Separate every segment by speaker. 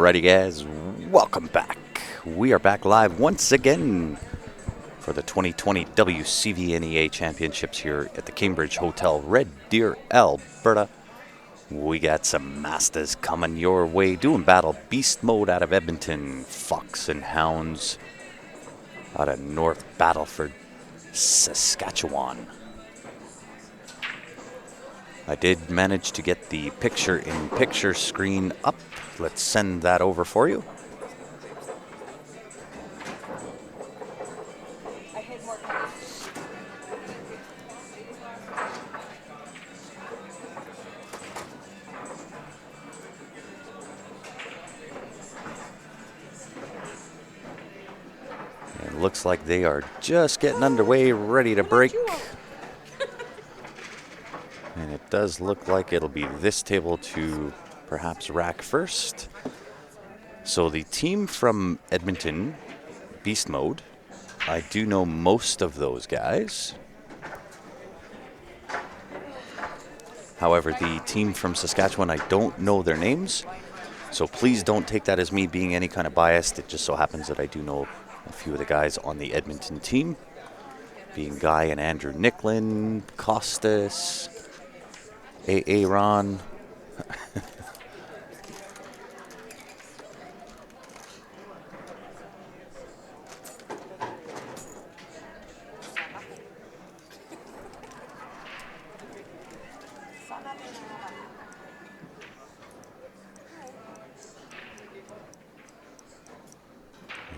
Speaker 1: Alrighty guys, welcome back. We are back live once again for the 2020 WCVNEA Championships here at the Cambridge Hotel, Red Deer, Alberta. We got some masters coming your way, doing battle beast mode out of Edmonton, Fox and Hounds out of North Battleford, Saskatchewan. I did manage to get the picture-in-picture screen up. Let's send that over for you. It looks like they are just getting underway, ready to break. And it does look like it'll be this table to perhaps rack first. So the team from Edmonton, Beast Mode, I do know most of those guys. However, the team from Saskatchewan, I don't know their names. So please don't take that as me being any kind of biased. It just so happens that I do know a few of the guys on the Edmonton team, being Guy and Andrew Nicklin, Costas, Aaron.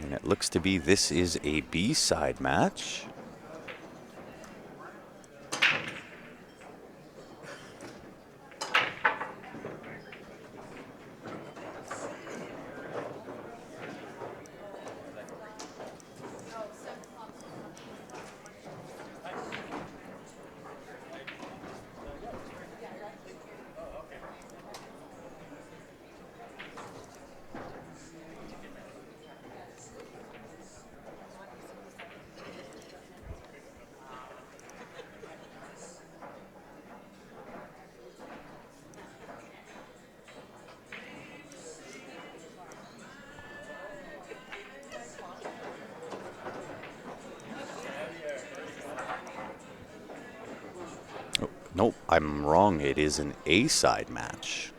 Speaker 1: And it looks to be this is a B-side match. Nope, I'm wrong. It is an A-side match.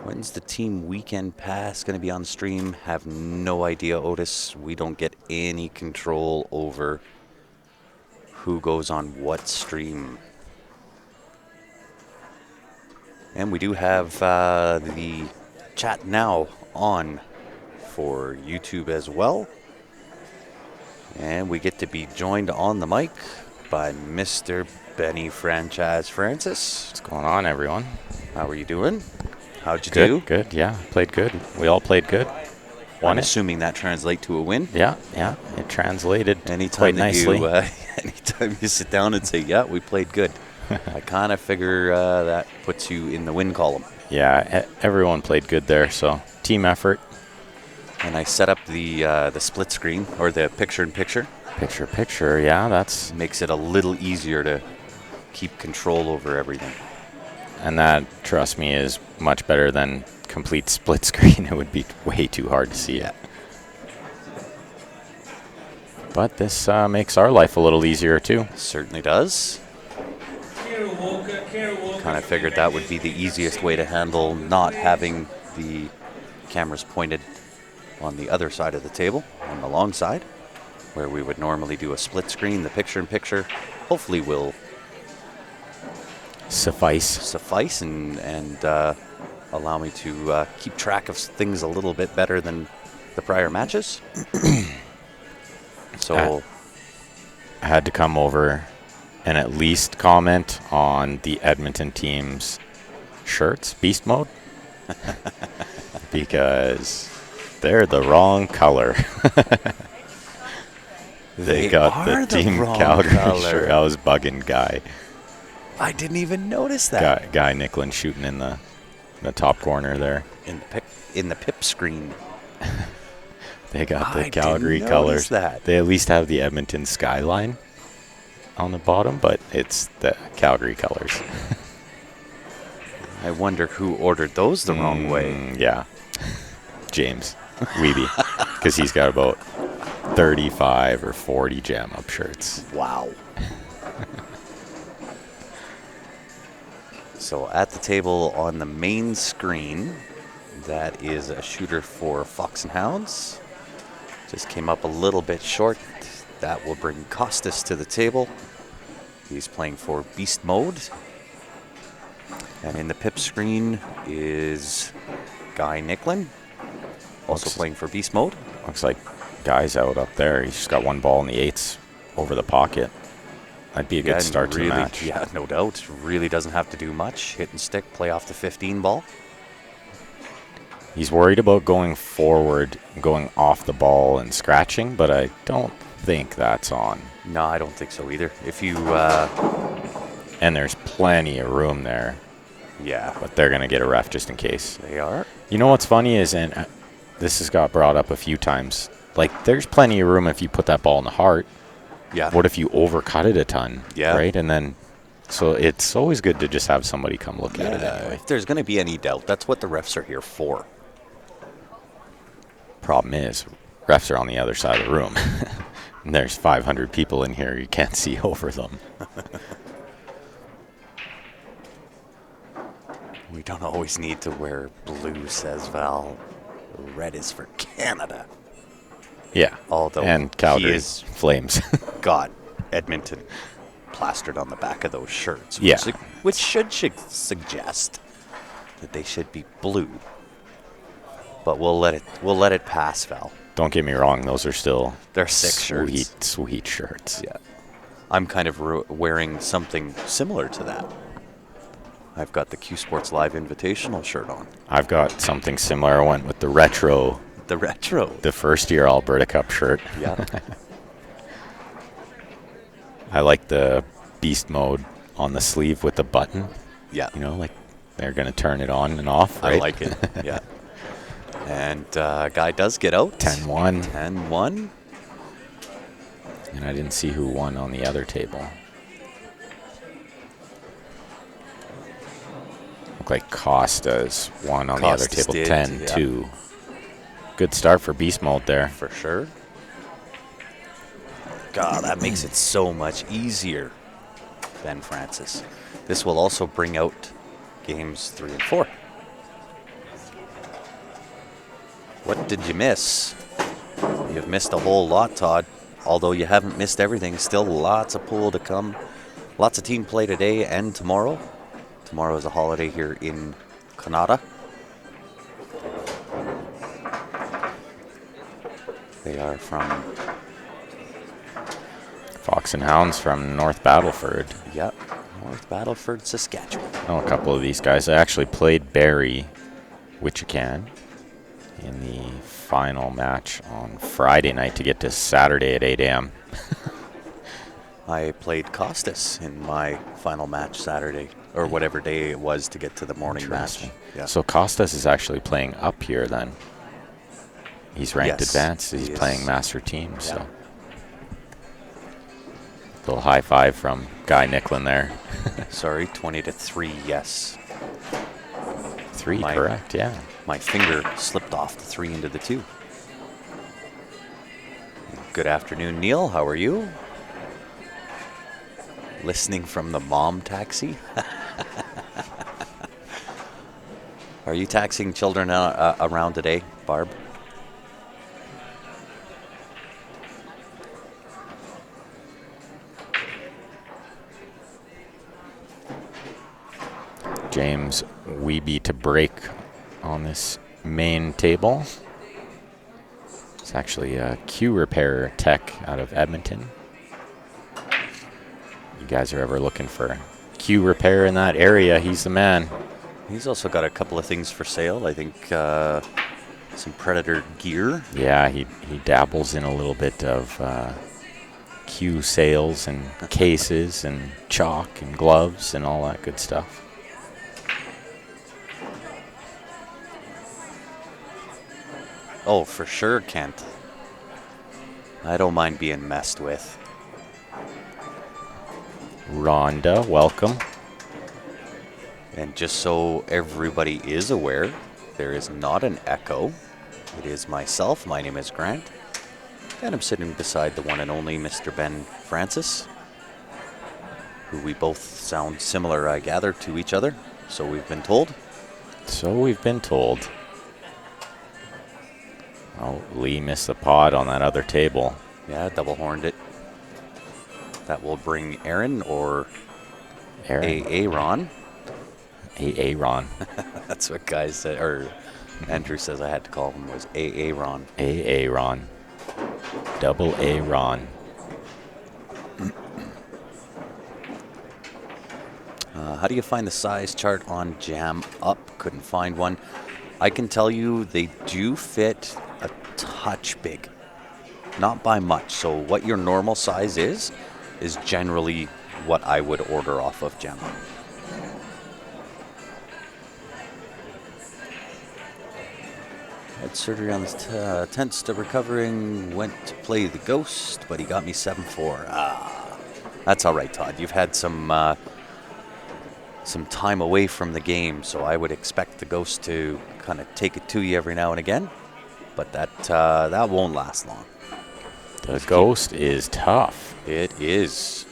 Speaker 1: When's the team weekend pass going to be on stream? Have no idea, Otis. We don't get any control over who goes on what stream. And we do have the chat now on for YouTube as well. And we get to be joined on the mic by Mr. Benny Franchise Francis.
Speaker 2: What's going on, everyone?
Speaker 1: How are you doing? How'd you do?
Speaker 2: Good, yeah. Played good. We all played good.
Speaker 1: I'm assuming that translates to a win?
Speaker 2: Yeah. It translated
Speaker 1: anytime
Speaker 2: quite nicely.
Speaker 1: Anytime you sit down and say, yeah, we played good. I kind of figure that puts you in the win column.
Speaker 2: Yeah, everyone played good there, so team effort.
Speaker 1: And I set up the split screen, or the picture-in-picture.
Speaker 2: Picture, yeah, that's...
Speaker 1: Makes it a little easier to keep control over everything.
Speaker 2: And that, trust me, is much better than complete split screen. It would be way too hard to see it. But this makes our life a little easier, too.
Speaker 1: Certainly does. Kind of figured that would be the easiest way to handle not having the cameras pointed on the other side of the table, on the long side, where we would normally do a split screen. The picture-in-picture hopefully will suffice and allow me to keep track of things a little bit better than the prior matches. So
Speaker 2: I had to come over and at least comment on the Edmonton team's shirts, Beast Mode, because they're the wrong color. They got the Team Calgary shirt. I was bugging Guy.
Speaker 1: I didn't even notice that.
Speaker 2: Guy Nicklin shooting in the top corner there.
Speaker 1: In the pip screen.
Speaker 2: They got the
Speaker 1: I
Speaker 2: Calgary
Speaker 1: didn't
Speaker 2: colors.
Speaker 1: notice that.
Speaker 2: They at least have the Edmonton skyline on the bottom, but it's the Calgary colors.
Speaker 1: I wonder who ordered those the wrong way.
Speaker 2: Yeah. James Weeby. Because he's got about 35 or 40 jam up shirts.
Speaker 1: Wow. So at the table on the main screen, that is a shooter for Fox and Hounds. Just came up a little bit short. That will bring Costas to the table. He's playing for Beast Mode. And in the pip screen is Guy Nicklin, also playing for Beast Mode.
Speaker 2: Looks like Guy's out up there. He's just got one ball in the eights over the pocket. That'd be a good start to the match.
Speaker 1: Yeah, no doubt. Really doesn't have to do much. Hit and stick, play off the 15 ball.
Speaker 2: He's worried about going forward, going off the ball and scratching, but I don't think that's on.
Speaker 1: No, I don't think so either. If you...
Speaker 2: and there's plenty of room there.
Speaker 1: Yeah.
Speaker 2: But they're going to get a ref just in case.
Speaker 1: They are.
Speaker 2: You know what's funny is, and this has got brought up a few times, like there's plenty of room if you put that ball in the heart.
Speaker 1: Yeah.
Speaker 2: What if you overcut it a ton?
Speaker 1: Yeah.
Speaker 2: Right? And then, so it's always good to just have somebody come look at it anyway.
Speaker 1: If there's going to be any doubt, that's what the refs are here for.
Speaker 2: Problem is, refs are on the other side of the room. And there's 500 people in here. You can't see over them.
Speaker 1: We don't always need to wear blue, says Val. Red is for Canada.
Speaker 2: Yeah.
Speaker 1: Although
Speaker 2: and Calgary
Speaker 1: he has
Speaker 2: Flames.
Speaker 1: got Edmonton plastered on the back of those shirts.
Speaker 2: Yeah.
Speaker 1: Which should suggest that they should be blue. But we'll let it pass, Val.
Speaker 2: Don't get me wrong; those are still
Speaker 1: they're sick shirts.
Speaker 2: Sweet shirts.
Speaker 1: Yeah, I'm kind of wearing something similar to that. I've got the Q Sports Live Invitational shirt on.
Speaker 2: I've got something similar. I went with the retro.
Speaker 1: The retro.
Speaker 2: The first year Alberta Cup shirt.
Speaker 1: Yeah.
Speaker 2: I like the Beast Mode on the sleeve with the button.
Speaker 1: Yeah.
Speaker 2: You know, like they're gonna turn it on and off. Right?
Speaker 1: I like it. Yeah. And Guy does get out.
Speaker 2: 10-1.
Speaker 1: 10-1.
Speaker 2: And I didn't see who won on the other table. Looked like Costa's won on the other table. 10-2. Yeah. Good start for Beast Mode there.
Speaker 1: For sure. God, that makes it so much easier, Ben Francis. This will also bring out games 3 and 4. What did you miss? You've missed a whole lot, Todd. Although you haven't missed everything, still lots of pool to come. Lots of team play today and tomorrow. Tomorrow is a holiday here in Canada. They are from
Speaker 2: Fox and Hounds from North Battleford.
Speaker 1: Yep, North Battleford, Saskatchewan.
Speaker 2: Oh, a couple of these guys. I actually played Barry Wichican in the final match on Friday night to get to Saturday at 8 a.m.
Speaker 1: I played Costas in my final match Saturday, or whatever day it was to get to the morning match.
Speaker 2: Yeah. So Costas is actually playing up here then. He's ranked advanced. He's playing master team. Yeah. So little high five from Guy Nicklin there.
Speaker 1: Sorry, 20-3, yes.
Speaker 2: 3, correct, yeah.
Speaker 1: My finger slipped off the 3 into the 2. Good afternoon, Neil. How are you? Listening from the mom taxi? Are you taxiing children around today, Barb?
Speaker 2: James Weeby to break on this main table. It's actually a Q repair tech out of Edmonton. You guys are ever looking for Q repair in that area, he's the man.
Speaker 1: He's also got a couple of things for sale. I think some Predator gear.
Speaker 2: Yeah, he dabbles in a little bit of Q sales and cases and chalk and gloves and all that good stuff.
Speaker 1: Oh, for sure, Kent. I don't mind being messed with.
Speaker 2: Rhonda, welcome.
Speaker 1: And just so everybody is aware, there is not an echo. It is myself. My name is Grant. And I'm sitting beside the one and only Mr. Ben Francis, who we both sound similar, I gather, to each other. So we've been told.
Speaker 2: So we've been told. Oh, Lee missed the pod on that other table.
Speaker 1: Yeah, double horned it. That will bring Aaron or Aaron.
Speaker 2: Aaron.
Speaker 1: That's what guys said, or Andrew says I had to call him, was Aaron.
Speaker 2: Aaron. Double Aaron.
Speaker 1: How do you find the size chart on Jam Up? Couldn't find one. I can tell you they do fit a touch big. Not by much. So what your normal size is generally what I would order off of Jam Up. Had surgery on his tent, still recovering. Went to play the Ghost, but he got me 7-4. That's all right, Todd. You've had some time away from the game, so I would expect the Ghost to kind of take it to you every now and again. But that won't last long.
Speaker 2: The Ghost is tough.
Speaker 1: It is.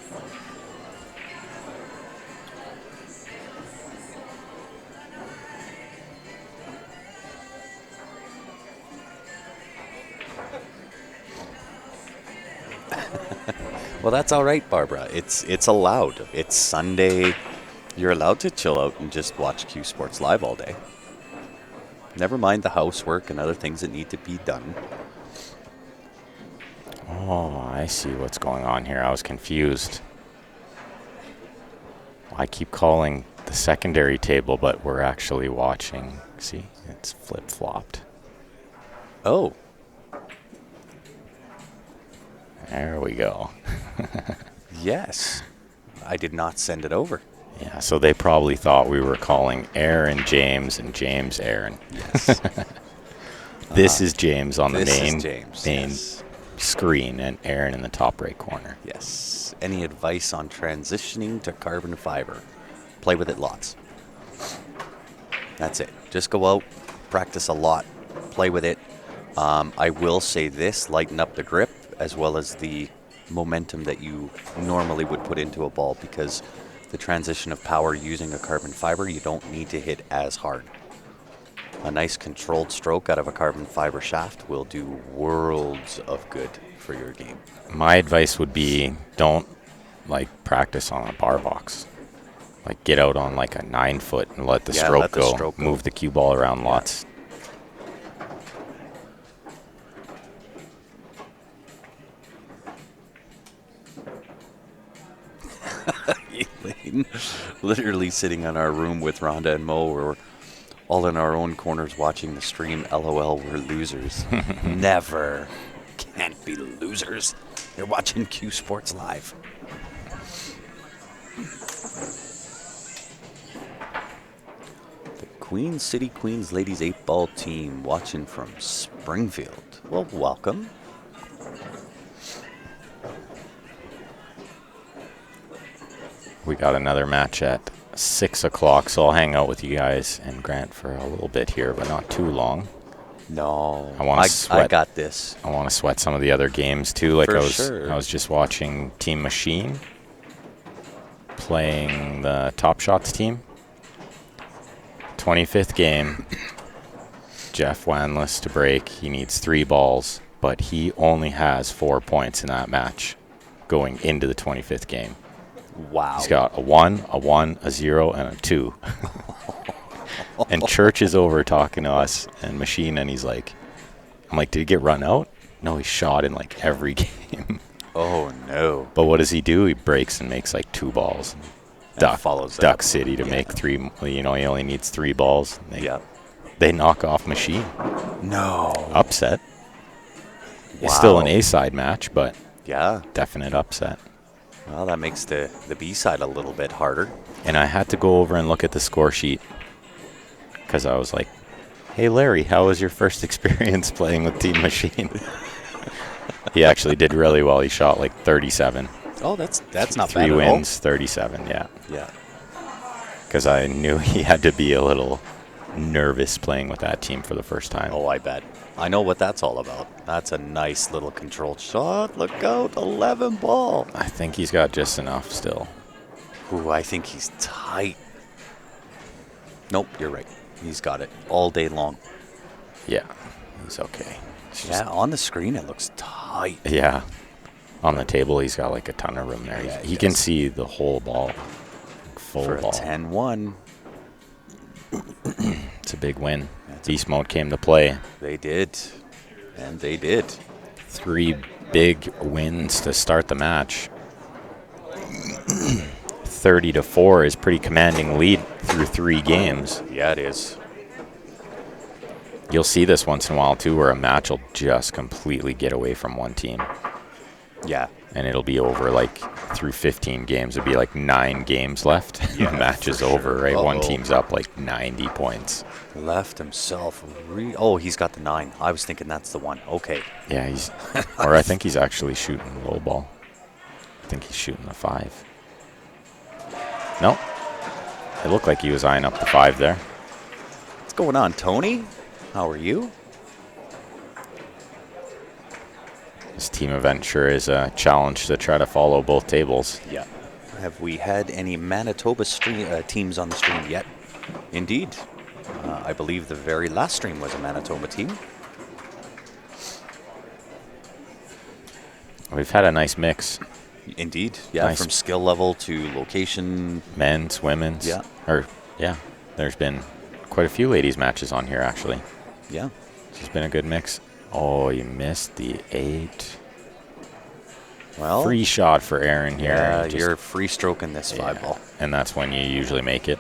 Speaker 1: Well, that's all right, Barbara. It's allowed. It's Sunday. You're allowed to chill out and just watch Q Sports Live all day. Never mind the housework and other things that need to be done.
Speaker 2: Oh, I see what's going on here. I was confused. I keep calling the secondary table, but we're actually watching. See, it's flip-flopped.
Speaker 1: Oh.
Speaker 2: There we go.
Speaker 1: Yes. I did not send it over.
Speaker 2: Yeah, so they probably thought we were calling Aaron James and James Aaron.
Speaker 1: Yes.
Speaker 2: This is James on the main
Speaker 1: yes.
Speaker 2: screen, and Aaron in the top right corner.
Speaker 1: Yes. Any advice on transitioning to carbon fiber? Play with it lots. That's it. Just go out, practice a lot, play with it. I will say this, lighten up the grip as well as the momentum that you normally would put into a ball, because the transition of power using a carbon fiber, you don't need to hit as hard. A nice controlled stroke out of a carbon fiber shaft will do worlds of good for your game.
Speaker 2: My advice would be don't practice on a bar box. Get out on a 9-foot and let the stroke go. Move the cue ball around lots.
Speaker 1: Elaine, literally sitting in our room with Rhonda and Mo, we're all in our own corners watching the stream. LOL, we're losers. Never. Can't be losers. You're watching Q Sports Live. The Queen City Queens Ladies 8-ball team watching from Springfield. Well, welcome.
Speaker 2: We got another match at 6 o'clock, so I'll hang out with you guys and Grant for a little bit here, but not too long.
Speaker 1: No,
Speaker 2: I
Speaker 1: got this.
Speaker 2: I want to sweat some of the other games too. I was just watching Team Machine playing the Top Shots team. 25th game. Jeff Wanless to break. He needs 3 balls, but he only has 4 points in that match going into the 25th game.
Speaker 1: Wow.
Speaker 2: He's got a 1, a 0, and a 2. And Church is over talking to us and Machine, and he's like, I'm like, did he get run out? No, he shot in every game.
Speaker 1: Oh, no.
Speaker 2: But what does he do? He breaks and makes 2 balls. Duck City to make 3. He only needs 3 balls. They knock off Machine.
Speaker 1: No.
Speaker 2: Upset.
Speaker 1: Wow.
Speaker 2: It's still an A-side match, but
Speaker 1: yeah,
Speaker 2: definite upset.
Speaker 1: Well, that makes the B-side a little bit harder.
Speaker 2: And I had to go over and look at the score sheet because I was like, hey, Larry, how was your first experience playing with Team Machine? He actually did really well. He shot like 37.
Speaker 1: Oh, that's not bad
Speaker 2: Three
Speaker 1: at all.
Speaker 2: wins, 37, yeah.
Speaker 1: Yeah.
Speaker 2: Because I knew he had to be a little nervous playing with that team for the first time.
Speaker 1: Oh, I bet. I know what that's all about. That's a nice little controlled shot. Look out, 11 ball.
Speaker 2: I think he's got just enough still.
Speaker 1: Ooh, I think he's tight. Nope, you're right. He's got it all day long.
Speaker 2: Yeah, he's okay.
Speaker 1: Yeah, on the screen it looks tight.
Speaker 2: Yeah. On the table, he's got like a ton of room there.
Speaker 1: Yeah,
Speaker 2: he can see the whole ball. Full
Speaker 1: For
Speaker 2: ball.
Speaker 1: a 10-1.
Speaker 2: It's a big win. Beast mode came to play.
Speaker 1: They did. And they did.
Speaker 2: 3 big wins to start the match. 30-4 is pretty commanding lead through 3 games.
Speaker 1: Yeah, it is.
Speaker 2: You'll see this once in a while too, where a match will just completely get away from one team.
Speaker 1: Yeah.
Speaker 2: And it'll be over like through 15 games. It'll be like 9 games left.
Speaker 1: Yeah,
Speaker 2: the match is
Speaker 1: sure.
Speaker 2: over, right?
Speaker 1: Uh-oh.
Speaker 2: One team's up like 90 points.
Speaker 1: Left himself. Oh, he's got the 9. I was thinking that's the 1. Okay.
Speaker 2: Yeah, he's, or I think he's actually shooting low ball. I think he's shooting the 5. No, it looked like he was eyeing up the 5 there.
Speaker 1: What's going on, Tony? How are you?
Speaker 2: This team event sure is a challenge to try to follow both tables.
Speaker 1: Yeah. Have we had any Manitoba teams on the stream yet? Indeed. I believe the very last stream was a Manitoba team.
Speaker 2: We've had a nice mix.
Speaker 1: Indeed. Yeah,
Speaker 2: Nice.
Speaker 1: from skill level to location.
Speaker 2: Men's, women's.
Speaker 1: Yeah.
Speaker 2: Yeah, there's been quite a few ladies matches on here actually.
Speaker 1: Yeah.
Speaker 2: It's been a good mix. Oh, you missed the 8.
Speaker 1: Well,
Speaker 2: Free shot for Aaron here.
Speaker 1: yeah,
Speaker 2: Just-
Speaker 1: you're free stroking this
Speaker 2: yeah,
Speaker 1: 5 ball.
Speaker 2: and that's when you usually make it.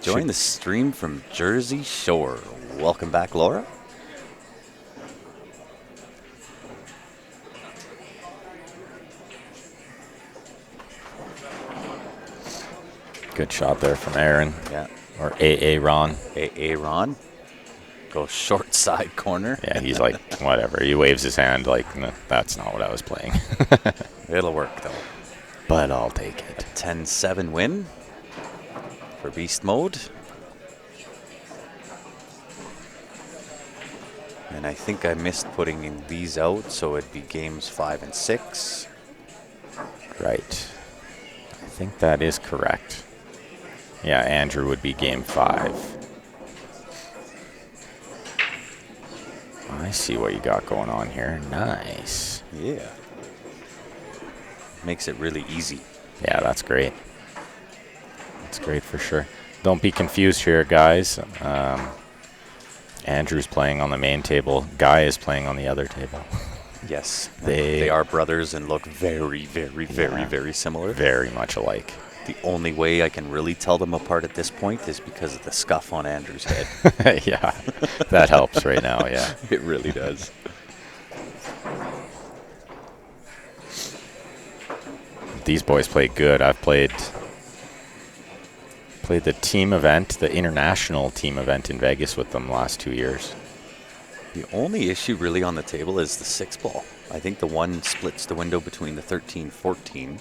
Speaker 1: Join the stream from Jersey Shore. Welcome back, Laura.
Speaker 2: Good shot there from Aaron.
Speaker 1: Yeah.
Speaker 2: Or AA Ron.
Speaker 1: Aaron. Go short side corner.
Speaker 2: Yeah, he's like, whatever. He waves his hand like, no, that's not what I was playing.
Speaker 1: It'll work, though.
Speaker 2: But I'll take it.
Speaker 1: 10-7 win for Beast Mode. And I think I missed putting in these out, so it'd be games 5 and 6.
Speaker 2: Right. I think that is correct. Yeah, Andrew would be game 5. I see what you got going on here. Nice.
Speaker 1: Yeah. Makes it really easy.
Speaker 2: Yeah, that's great. That's great for sure. Don't be confused here, guys. Andrew's playing on the main table. Guy is playing on the other table.
Speaker 1: Yes.
Speaker 2: They
Speaker 1: are brothers and look very, very, very, very similar.
Speaker 2: Very much alike.
Speaker 1: The only way I can really tell them apart at this point is because of the scuff on Andrew's head.
Speaker 2: Yeah, that helps right now, yeah.
Speaker 1: It really does.
Speaker 2: These boys play good. I've played the team event, the international team event in Vegas with them last 2 years.
Speaker 1: The only issue really on the table is the 6 ball. I think the 1 splits the window between the 13-14.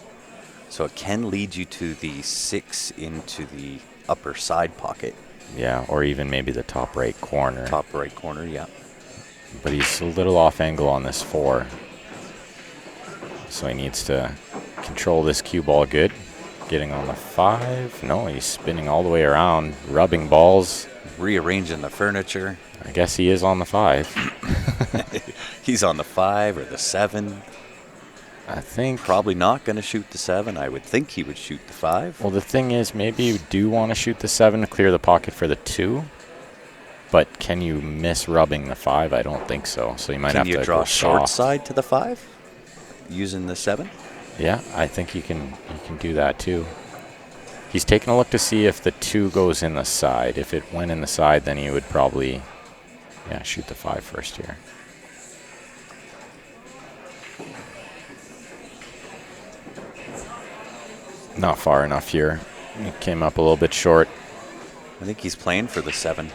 Speaker 1: So it can lead you to the 6 into the upper side pocket.
Speaker 2: Yeah, or even maybe the top right corner.
Speaker 1: Top right corner, yeah.
Speaker 2: But he's a little off angle on this 4. So he needs to control this cue ball good. Getting on the 5. No, he's spinning all the way around, rubbing balls.
Speaker 1: Rearranging the furniture.
Speaker 2: I guess he is on the 5.
Speaker 1: He's on the 5 or the 7.
Speaker 2: I think.
Speaker 1: Probably not going to shoot the 7. I would think he would shoot the 5.
Speaker 2: Well, the thing is, maybe you do want to shoot the 7 to clear the pocket for the 2. But can you miss rubbing the 5? I don't think so. So you might have to
Speaker 1: Can you draw
Speaker 2: go
Speaker 1: short
Speaker 2: soft.
Speaker 1: side to the 5 using the 7?
Speaker 2: Yeah, I think you can do that too. He's taking a look to see if the 2 goes in the side. If it went in the side, then he would probably, yeah, shoot the 5 first here. Not far enough here. He came up a little bit short.
Speaker 1: I think he's playing for the 7.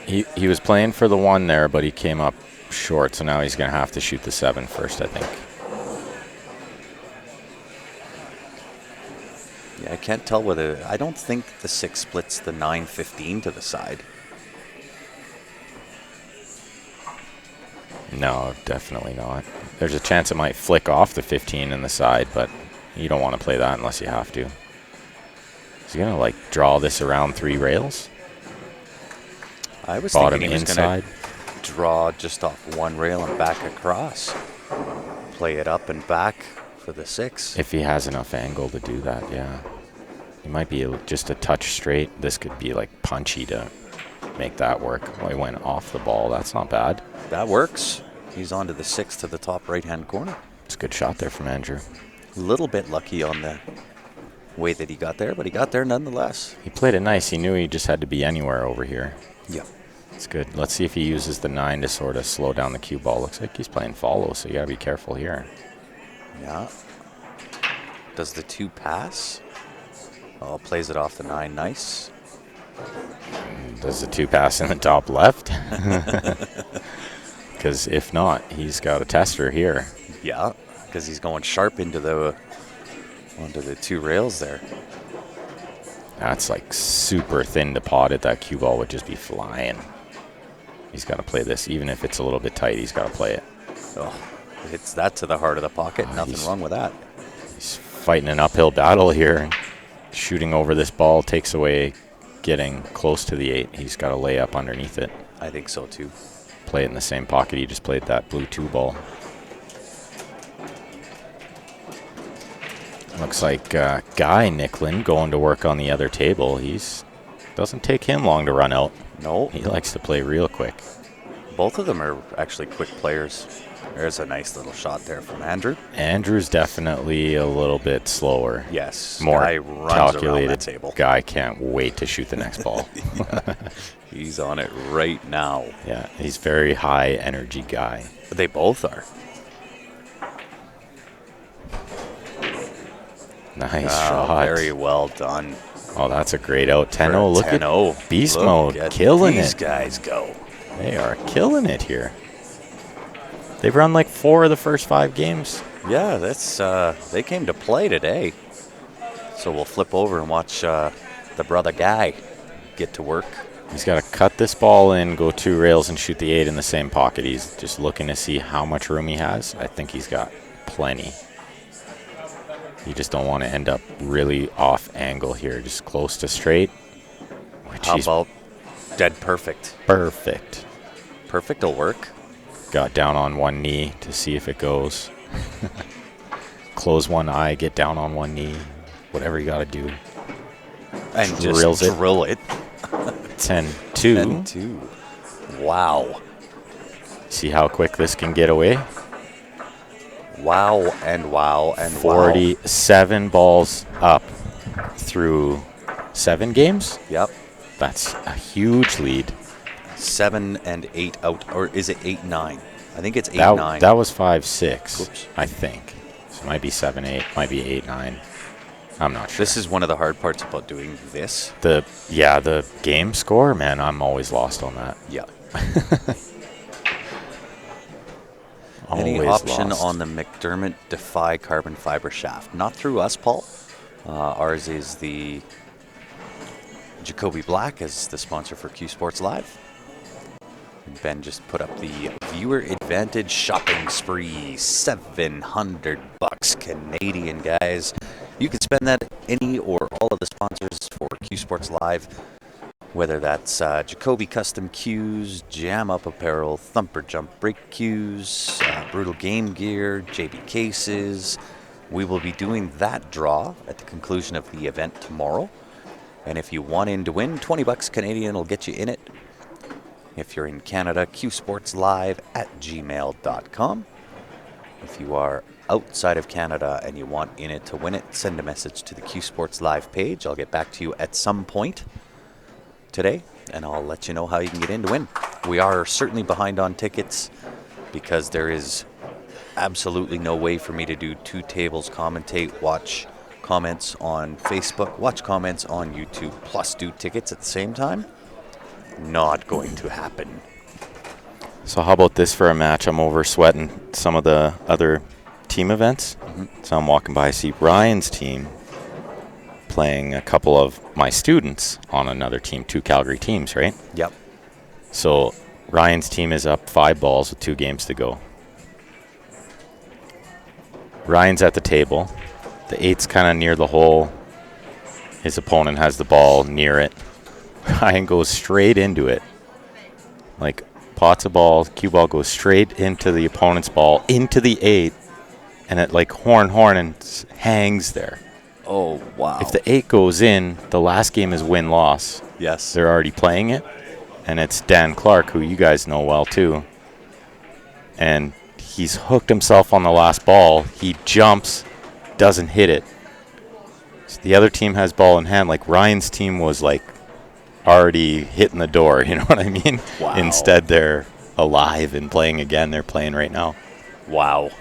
Speaker 2: He was playing for the 1 there, but he came up short, so now he's going to have to shoot the 7 first, I think.
Speaker 1: Yeah, I can't tell whether... I don't think the 6 splits the 9-15 to the side.
Speaker 2: No, definitely not. There's a chance it might flick off the 15 in the side, but you don't want to play that unless you have to. Is he going to, like, draw this around 3 rails?
Speaker 1: I was
Speaker 2: Bottom
Speaker 1: thinking he was going to draw just off 1 rail and back across. Play it up and back for the 6.
Speaker 2: If he has enough angle to do that, yeah. He might be just a touch straight. This could be, like, punchy to make that work. Well, he went off the ball. That's not bad.
Speaker 1: That works. He's on to the 6 to the top right-hand corner.
Speaker 2: It's a good shot there from Andrew.
Speaker 1: A little bit lucky on the way that he got there, but he got there nonetheless.
Speaker 2: He played it nice. He knew he just had to be anywhere over here.
Speaker 1: Yeah.
Speaker 2: It's good. Let's see if he uses the 9 to sort of slow down the cue ball. Looks like he's playing follow, so you got to be careful here.
Speaker 1: Yeah. Does the 2 pass? Oh, plays it off the 9. Nice.
Speaker 2: Does the 2 pass in the top left? Because if not, he's got a tester here.
Speaker 1: Yeah, because he's going sharp into the onto the 2 rails there.
Speaker 2: That's like super thin to pot it. That cue ball would just be flying. He's got to play this. Even if it's a little bit tight, he's got to play it.
Speaker 1: Oh, hits that to the heart of the pocket. Nothing wrong with that.
Speaker 2: He's fighting an uphill battle here. Shooting over this ball takes away getting close to the 8. He's got to lay up underneath it.
Speaker 1: I think so too.
Speaker 2: Play it in the same pocket he just played that blue 2 ball. Looks like Guy Nicklin going to work on the other table. Doesn't take him long to run out.
Speaker 1: No.
Speaker 2: He likes to play real quick.
Speaker 1: Both of them are actually quick players. There's a nice little shot there from Andrew.
Speaker 2: Andrew's definitely a little bit slower.
Speaker 1: Yes.
Speaker 2: More
Speaker 1: Guy runs
Speaker 2: calculated.
Speaker 1: around that table.
Speaker 2: Guy can't wait to shoot the next ball.
Speaker 1: He's on it right now.
Speaker 2: Yeah, he's very high energy guy.
Speaker 1: They both are.
Speaker 2: Nice shot.
Speaker 1: Very well done.
Speaker 2: Oh, that's a great out. 10-0. Look
Speaker 1: 10-0.
Speaker 2: at Beast Mode. Killing
Speaker 1: these
Speaker 2: it.
Speaker 1: guys go.
Speaker 2: They are killing it here. They've run like 4 of the first 5 games.
Speaker 1: Yeah, that's they came to play today. So we'll flip over and watch the brother Guy get to work.
Speaker 2: He's got to cut this ball in, go 2 rails, and shoot the 8 in the same pocket. He's just looking to see how much room he has. I think he's got plenty. You just don't want to end up really off angle here, just close to straight.
Speaker 1: How about dead perfect?
Speaker 2: Perfect.
Speaker 1: Perfect will work.
Speaker 2: Got down on one knee to see if it goes. Close one eye, get down on one knee. Whatever you got to do.
Speaker 1: And
Speaker 2: Drills
Speaker 1: just drill it.
Speaker 2: 10-2.
Speaker 1: 10-2. Wow.
Speaker 2: See how quick this can get away?
Speaker 1: Wow and wow and
Speaker 2: 47 balls up through 7 games.
Speaker 1: Yep.
Speaker 2: That's a huge lead.
Speaker 1: 7 and 8 out, or is it 8-9? I think it's 8-9.
Speaker 2: That was 5-6.
Speaker 1: Oops.
Speaker 2: I think. So it might be 7-8, might be 8-9. I'm not sure.
Speaker 1: This is one of the hard parts about doing this.
Speaker 2: The game score, man, I'm always lost on that.
Speaker 1: Yeah.
Speaker 2: Always
Speaker 1: Any option
Speaker 2: lost.
Speaker 1: on the McDermott Defy carbon fiber shaft? Not through us, Paul. Ours is the Jacoby Black as the sponsor for Q Sports Live. And Ben just put up the viewer advantage shopping spree. $700 Canadian, guys. You can spend that any or all of the sponsors for Q Sports Live. Whether that's Jacoby Custom Cues, Jam Up Apparel, Thumper Jump Brake Cues, Brutal Game Gear, JB Cases. We will be doing that draw at the conclusion of the event tomorrow. And if you want in to win, $20 Canadian will get you in it. If you're in Canada, qsportslive@gmail.com. If you are outside of Canada and you want in it to win it, send a message to the Q Sports Live page. I'll get back to you at some point today, and I'll let you know how you can get in to win. We are certainly behind on tickets because there is absolutely no way for me to do 2 tables, commentate, watch comments on Facebook, watch comments on YouTube, plus do tickets at the same time. Not going to happen.
Speaker 2: So how about this for a match? I'm over sweating some of the other team events. So I'm walking by, I see Ryan's team playing a couple of my students on another team, 2 Calgary teams, right?
Speaker 1: Yep.
Speaker 2: So Ryan's team is up 5 balls with 2 games to go. Ryan's at the table. The 8's kind of near the hole. His opponent has the ball near it. Ryan goes straight into it. Like, pots a ball, cue ball goes straight into the opponent's ball, into the 8, and it like horn and hangs there.
Speaker 1: Oh, wow.
Speaker 2: If the 8 goes in, the last game is win-loss.
Speaker 1: Yes.
Speaker 2: They're already playing it, and it's Dan Clark, who you guys know well too. And he's hooked himself on the last ball. He jumps, doesn't hit it. So the other team has ball in hand. Like, Ryan's team was like already hitting the door, you know what I mean?
Speaker 1: Wow.
Speaker 2: Instead, they're alive and playing again. They're playing right now.
Speaker 1: Wow.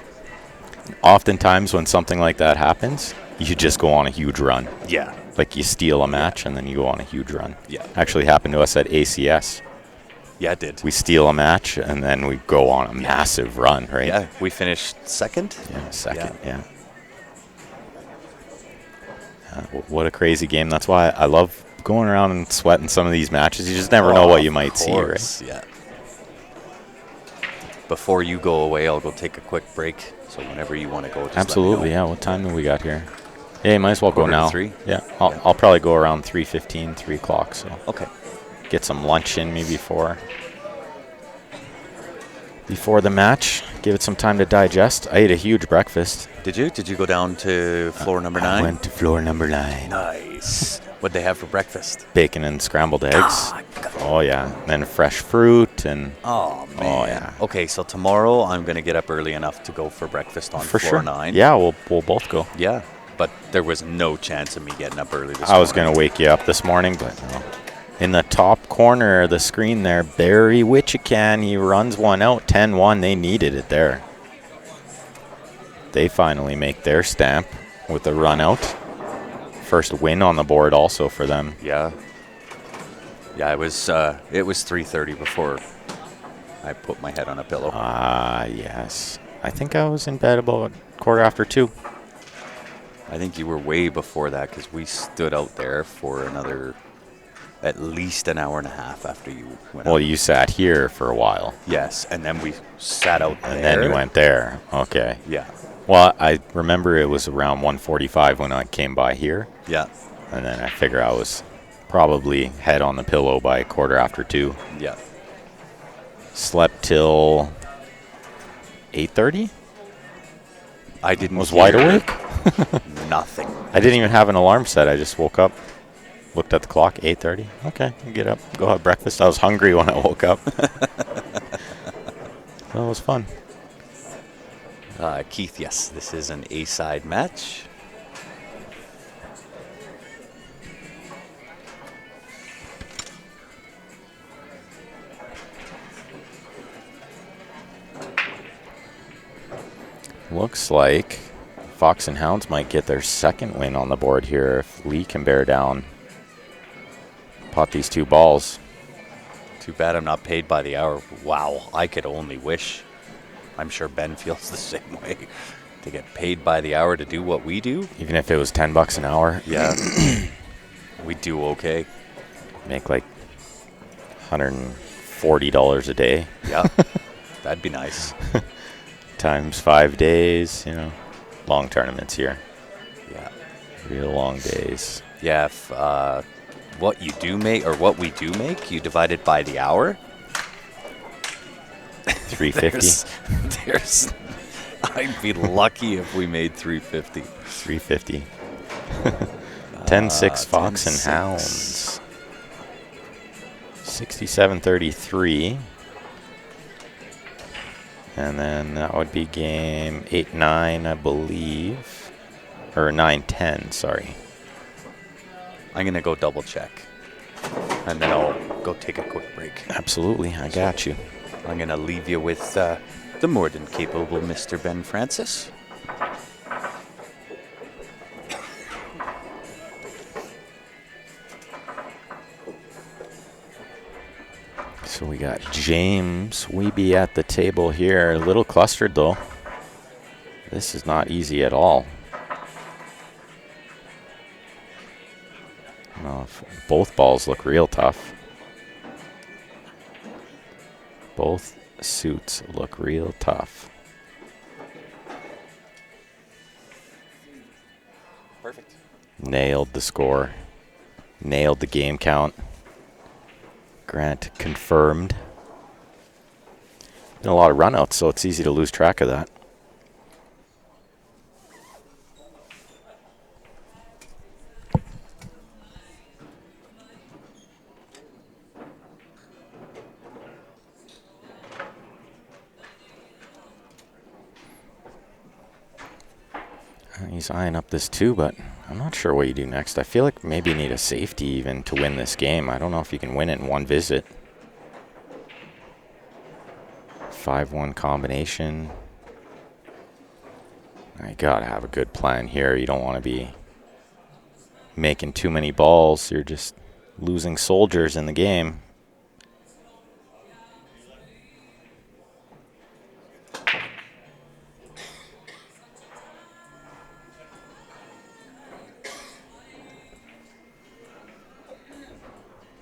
Speaker 2: Oftentimes when something like that happens, you just go on a huge run.
Speaker 1: Yeah.
Speaker 2: Like, you steal a match and then you go on a huge run.
Speaker 1: Yeah.
Speaker 2: Actually happened to us at ACS.
Speaker 1: Yeah, it did.
Speaker 2: We steal a match and then we go on a massive run, right?
Speaker 1: Yeah, we finished second.
Speaker 2: Yeah, second, yeah. What a crazy game. That's why I love going around and sweating some of these matches. You just never know what you might see, right?
Speaker 1: Yeah. Before you go away, I'll go take a quick break. So whenever you want to go, just
Speaker 2: absolutely,
Speaker 1: let me know.
Speaker 2: yeah. What time do we got here? Yeah, you might as well go now.
Speaker 1: 3?
Speaker 2: Yeah, I'll probably go around 3:15, 3 o'clock. So
Speaker 1: okay.
Speaker 2: Get some lunch in me before the match. Give it some time to digest. I ate a huge breakfast.
Speaker 1: Did you? Did you go down to floor number 9?
Speaker 2: I went to floor number 9.
Speaker 1: Nice. What'd they have for breakfast?
Speaker 2: Bacon and scrambled eggs. Oh, yeah. And then fresh fruit and...
Speaker 1: Oh, man.
Speaker 2: Oh, yeah.
Speaker 1: Okay, so tomorrow I'm going to get up early enough to go for breakfast on
Speaker 2: for
Speaker 1: floor
Speaker 2: sure.
Speaker 1: 9.
Speaker 2: Yeah, we'll both go.
Speaker 1: Yeah, but there was no chance of me getting up early this morning.
Speaker 2: I was going to wake you up this morning, but no. In the top corner of the screen there, Barry Wichican, he runs one out, 10-1. They needed it there. They finally make their stamp with a run out. First win on the board also for them.
Speaker 1: Yeah. Yeah, it was 3:30 before I put my head on a pillow.
Speaker 2: Yes. I think I was in bed about 2:15.
Speaker 1: I think you were way before that because we stood out there for another at least an hour and a half after you went out.
Speaker 2: Well, you sat here for a while.
Speaker 1: Yes, and then we sat out there.
Speaker 2: And then you went there. Okay.
Speaker 1: Yeah.
Speaker 2: Well, I remember it was around 1:45 when I came by here.
Speaker 1: Yeah.
Speaker 2: And then I figure I was probably head on the pillow by 2:15.
Speaker 1: Yeah.
Speaker 2: Slept till 8:30.
Speaker 1: I didn't.
Speaker 2: Was wide awake.
Speaker 1: Nothing.
Speaker 2: I didn't even have an alarm set. I just woke up, looked at the clock, 8:30. Okay, get up, go have breakfast. I was hungry when I woke up. That was fun.
Speaker 1: Keith, yes, this is an A-side match.
Speaker 2: Looks like Fox and Hounds might get their second win on the board here if Lee can bear down. Pot these 2 balls.
Speaker 1: Too bad I'm not paid by the hour. Wow, I could only wish. I'm sure Ben feels the same way. To get paid by the hour to do what we do.
Speaker 2: Even if it was $10 an hour.
Speaker 1: Yeah. We do okay.
Speaker 2: Make like $140 a day.
Speaker 1: Yeah. That'd be nice.
Speaker 2: Times 5 days, long tournaments here.
Speaker 1: Yeah.
Speaker 2: Real long days.
Speaker 1: Yeah, if what you do make, or what we do make, you divide it by the hour.
Speaker 2: 350.
Speaker 1: There's I'd be lucky if we made 350.
Speaker 2: 350. 10-6 Fox and Hounds. 67-33. And then that would be game 8-9, I believe. Or 9-10, sorry.
Speaker 1: I'm going to go double check. And then I'll go take a quick break.
Speaker 2: Absolutely, I got you.
Speaker 1: I'm going to leave you with the more than capable Mr. Ben Francis.
Speaker 2: So So we got James Weeby at the table here. A little clustered though. This is not easy at all. Both balls look real tough. Both suits look real tough.
Speaker 1: Perfect.
Speaker 2: Nailed the score. Nailed the game count. Grant confirmed. Been a lot of runouts, so it's easy to lose track of that. He's eyeing up this too, but I'm not sure what you do next. I feel like maybe you need a safety even to win this game. I don't know if you can win it in one visit. 5-1 combination. You gotta have a good plan here. You don't want to be making too many balls. You're just losing soldiers in the game.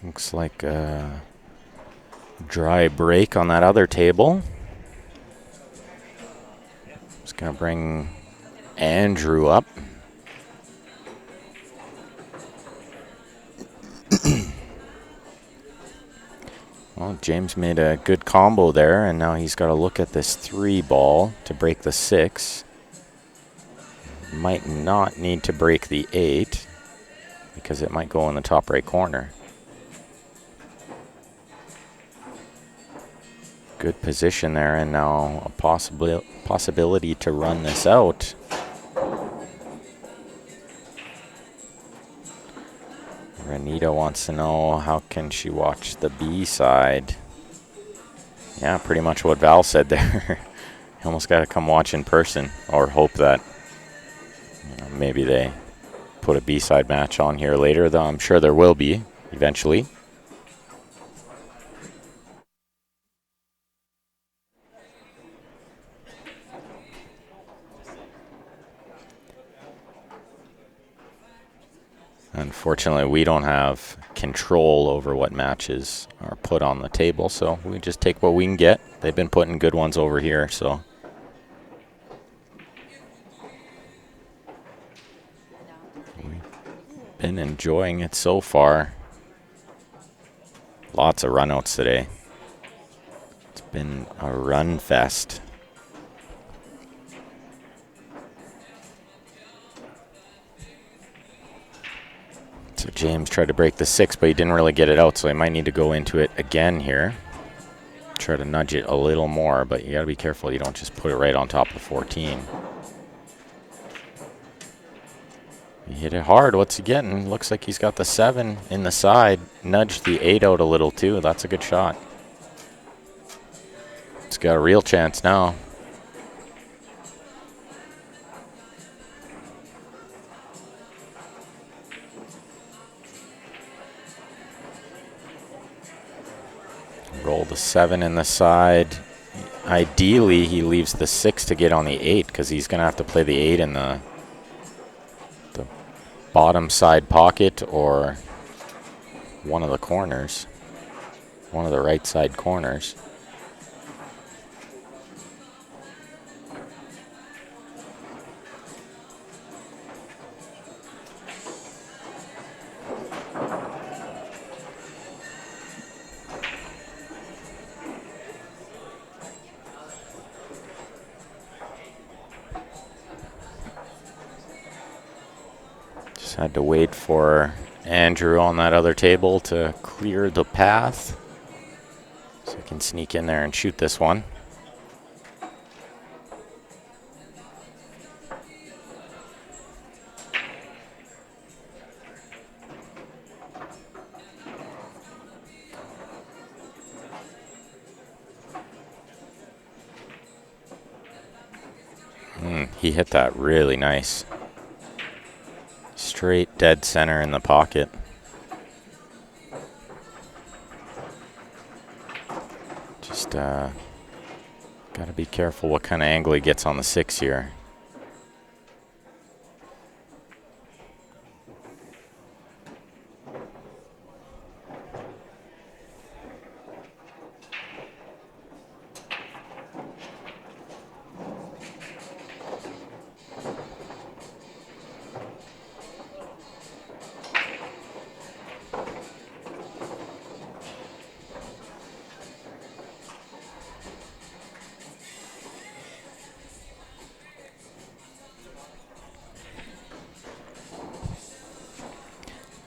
Speaker 2: Looks like a dry break on that other table. Just gonna bring Andrew up. Well, James made a good combo there, and now he's got to look at this 3 ball to break the 6. Might not need to break the 8 because it might go in the top right corner. Good position there, and now a possibility to run this out. Renita wants to know how can she watch the B side. Yeah, pretty much what Val said there. You almost got to come watch in person or hope that maybe they put a B-side match on here later, though I'm sure there will be eventually. Unfortunately, we don't have control over what matches are put on the table, so we just take what we can get. They've been putting good ones over here, so. We've been enjoying it so far. Lots of runouts today. It's been a run fest. So James tried to break the 6, but he didn't really get it out, so he might need to go into it again here. Try to nudge it a little more, but you got to be careful you don't just put it right on top of 14. He hit it hard. What's he getting? Looks like he's got the 7 in the side. Nudged the 8 out a little too. That's a good shot. It's got a real chance now. Roll the 7 in the side. Ideally, he leaves the 6 to get on the 8 because he's going to have to play the 8 in the bottom side pocket or one of the corners. One of the right side corners. Had to wait for Andrew on that other table to clear the path so he can sneak in there and shoot this one. He hit that really nice. Straight dead center in the pocket. got to be careful what kind of angle he gets on the 6 here.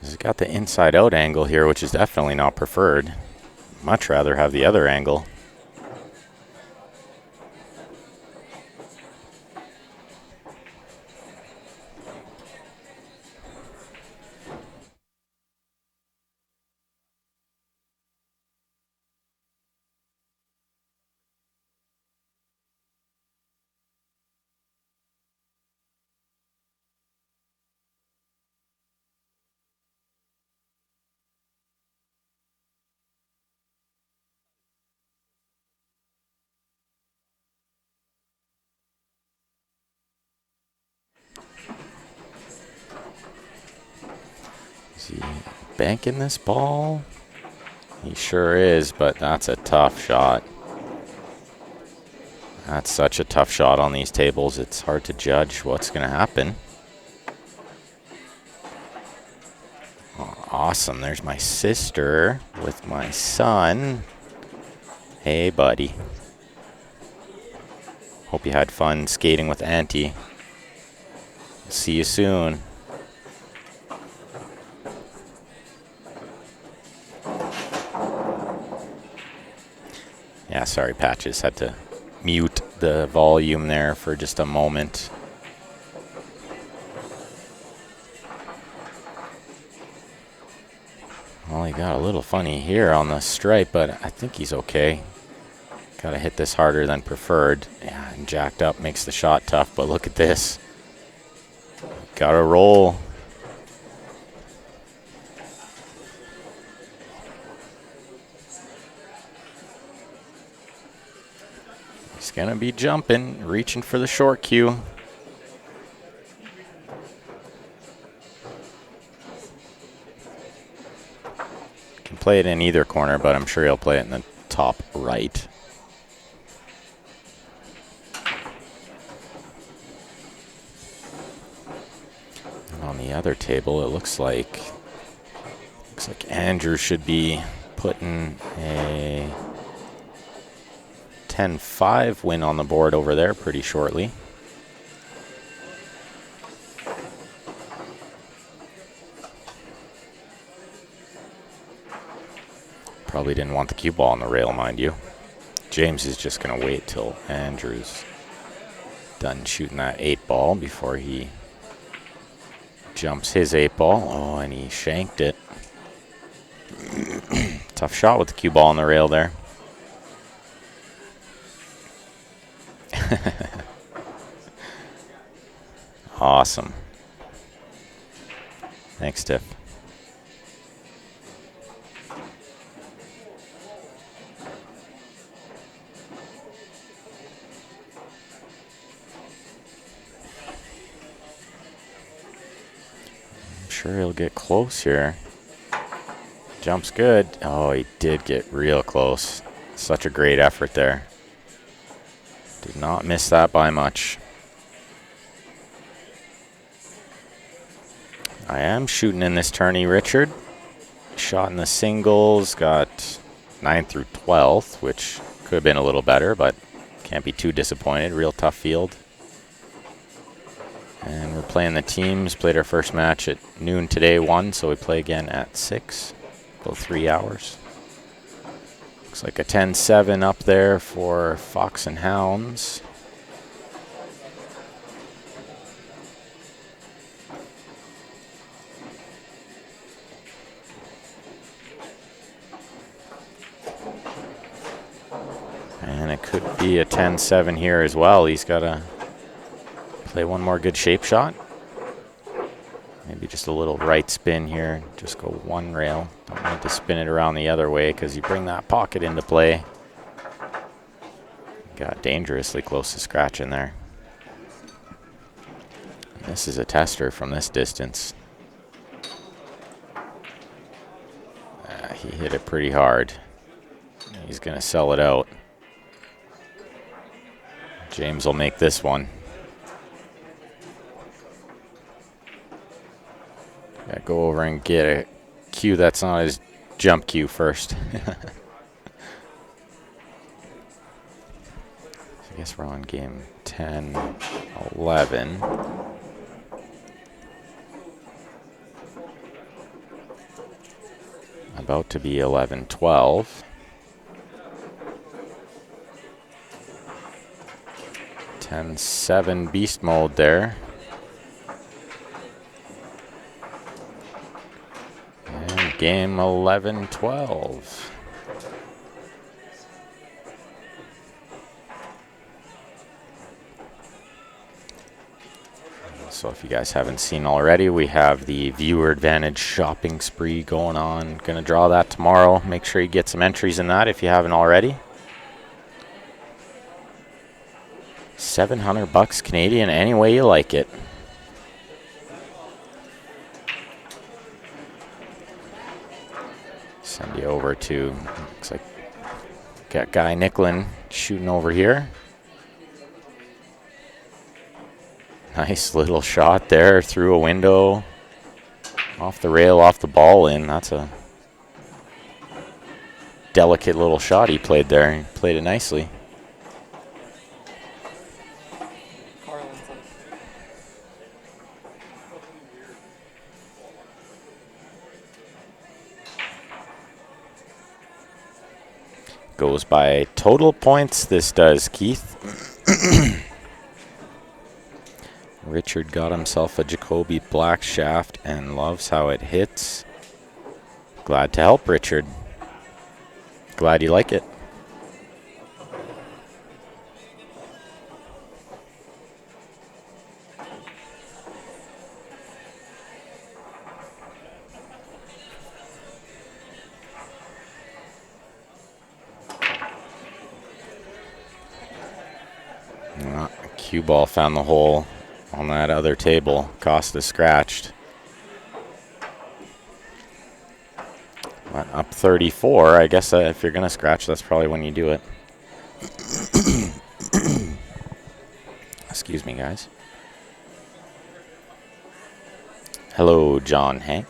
Speaker 2: He's got the inside out angle here, which is definitely not preferred. Much rather have the other angle. Is he banking this ball? He sure is, but that's a tough shot. That's such a tough shot on these tables. It's hard to judge what's going to happen. Oh, awesome. There's my sister with my son. Hey, buddy. Hope you had fun skating with Auntie. See you soon. Yeah, sorry, Patches. Had to mute the volume there for just a moment. Well, he got a little funny here on the stripe, but I think he's okay. Gotta hit this harder than preferred. Yeah, and jacked up makes the shot tough, but look at this. Gotta roll. He's gonna be jumping, reaching for the short cue. Can play it in either corner, but I'm sure he'll play it in the top right. And on the other table, it looks like Andrew should be putting a 10-5 win on the board over there pretty shortly. Probably didn't want the cue ball on the rail, mind you. James is just going to wait till Andrew's done shooting that 8 ball before he jumps his 8 ball. Oh, and he shanked it. Tough shot with the cue ball on the rail there. Awesome. Thanks, Tiff. I'm sure he'll get close here. Jumps good. Oh, he did get real close. Such a great effort there. Did not miss that by much. I am shooting in this tourney, Richard. Shot in the singles, got 9th through 12th, which could have been a little better, but can't be too disappointed. Real tough field. And we're playing the teams. Played our first match at noon today, 1, so we play again at 6. Go 3 hours. Looks like a 10-7 up there for Fox and Hounds. And it could be a 10-7 here as well. He's got to play one more good shape shot. Maybe just a little right spin here. Just go one rail. Don't need to spin it around the other way because you bring that pocket into play. got dangerously close to scratching there. This is a tester from this distance. He hit it pretty hard. He's going to sell it out. James will make this one. Gotta go over and get a cue that's not his jump cue first. I guess we're on game 10, 11. About to be 11, 12. 10, 7 beast mode there. And game 11, 12. So if you guys haven't seen already, we have the viewer advantage shopping spree going on. Gonna draw that tomorrow. Make sure you get some entries in that if you haven't already. $700 Canadian, any way you like it. Send you over to, looks like, got Guy Nicklin shooting over here. Nice little shot there through a window. Off the rail, off the ball in. That's a delicate little shot he played there. He played it nicely. Goes by total points, this does, Keith. Richard got himself a Jacoby black shaft and loves how it hits. Glad to help, Richard. Glad you like it. Cue ball found the hole on that other table. Costa scratched. But up 34. I guess if you're going to scratch, that's probably when you do it. Excuse me, guys. Hello, John Hank.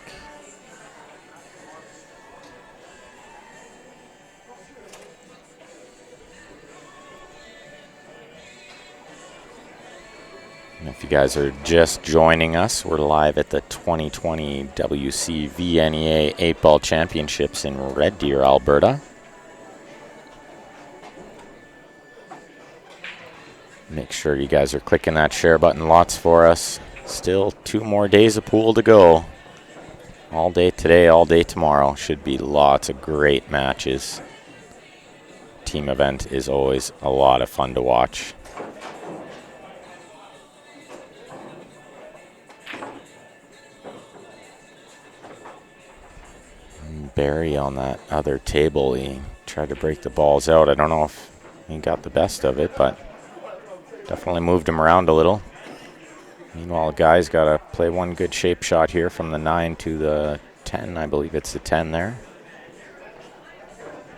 Speaker 2: If you guys are just joining us, we're live at the 2020 WCVNEA 8-Ball Championships in Red Deer, Alberta. Make sure you guys are clicking that share button lots for us. Still 2 more days of pool to go. All day today, all day tomorrow. Should be lots of great matches. Team event is always a lot of fun to watch. Barry on that other table, he tried to break the balls out. I don't know if he got the best of it, but definitely moved him around a little. Meanwhile, guys got to play one good shape shot here from the 9 to the 10. I believe it's the 10 there.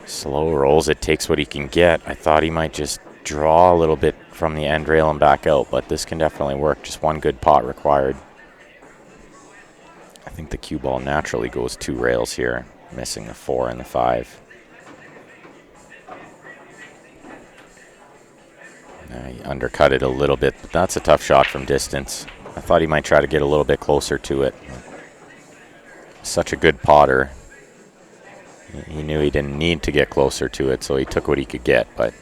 Speaker 2: Slow rolls it, takes what he can get. I thought he might just draw a little bit from the end rail and back out, but this can definitely work. Just one good pot required. I think the cue ball naturally goes 2 rails here. Missing the 4 and the 5. He undercut it a little bit, but that's a tough shot from distance. I thought he might try to get a little bit closer to it. Such a good potter. He knew he didn't need to get closer to it, so he took what he could get, but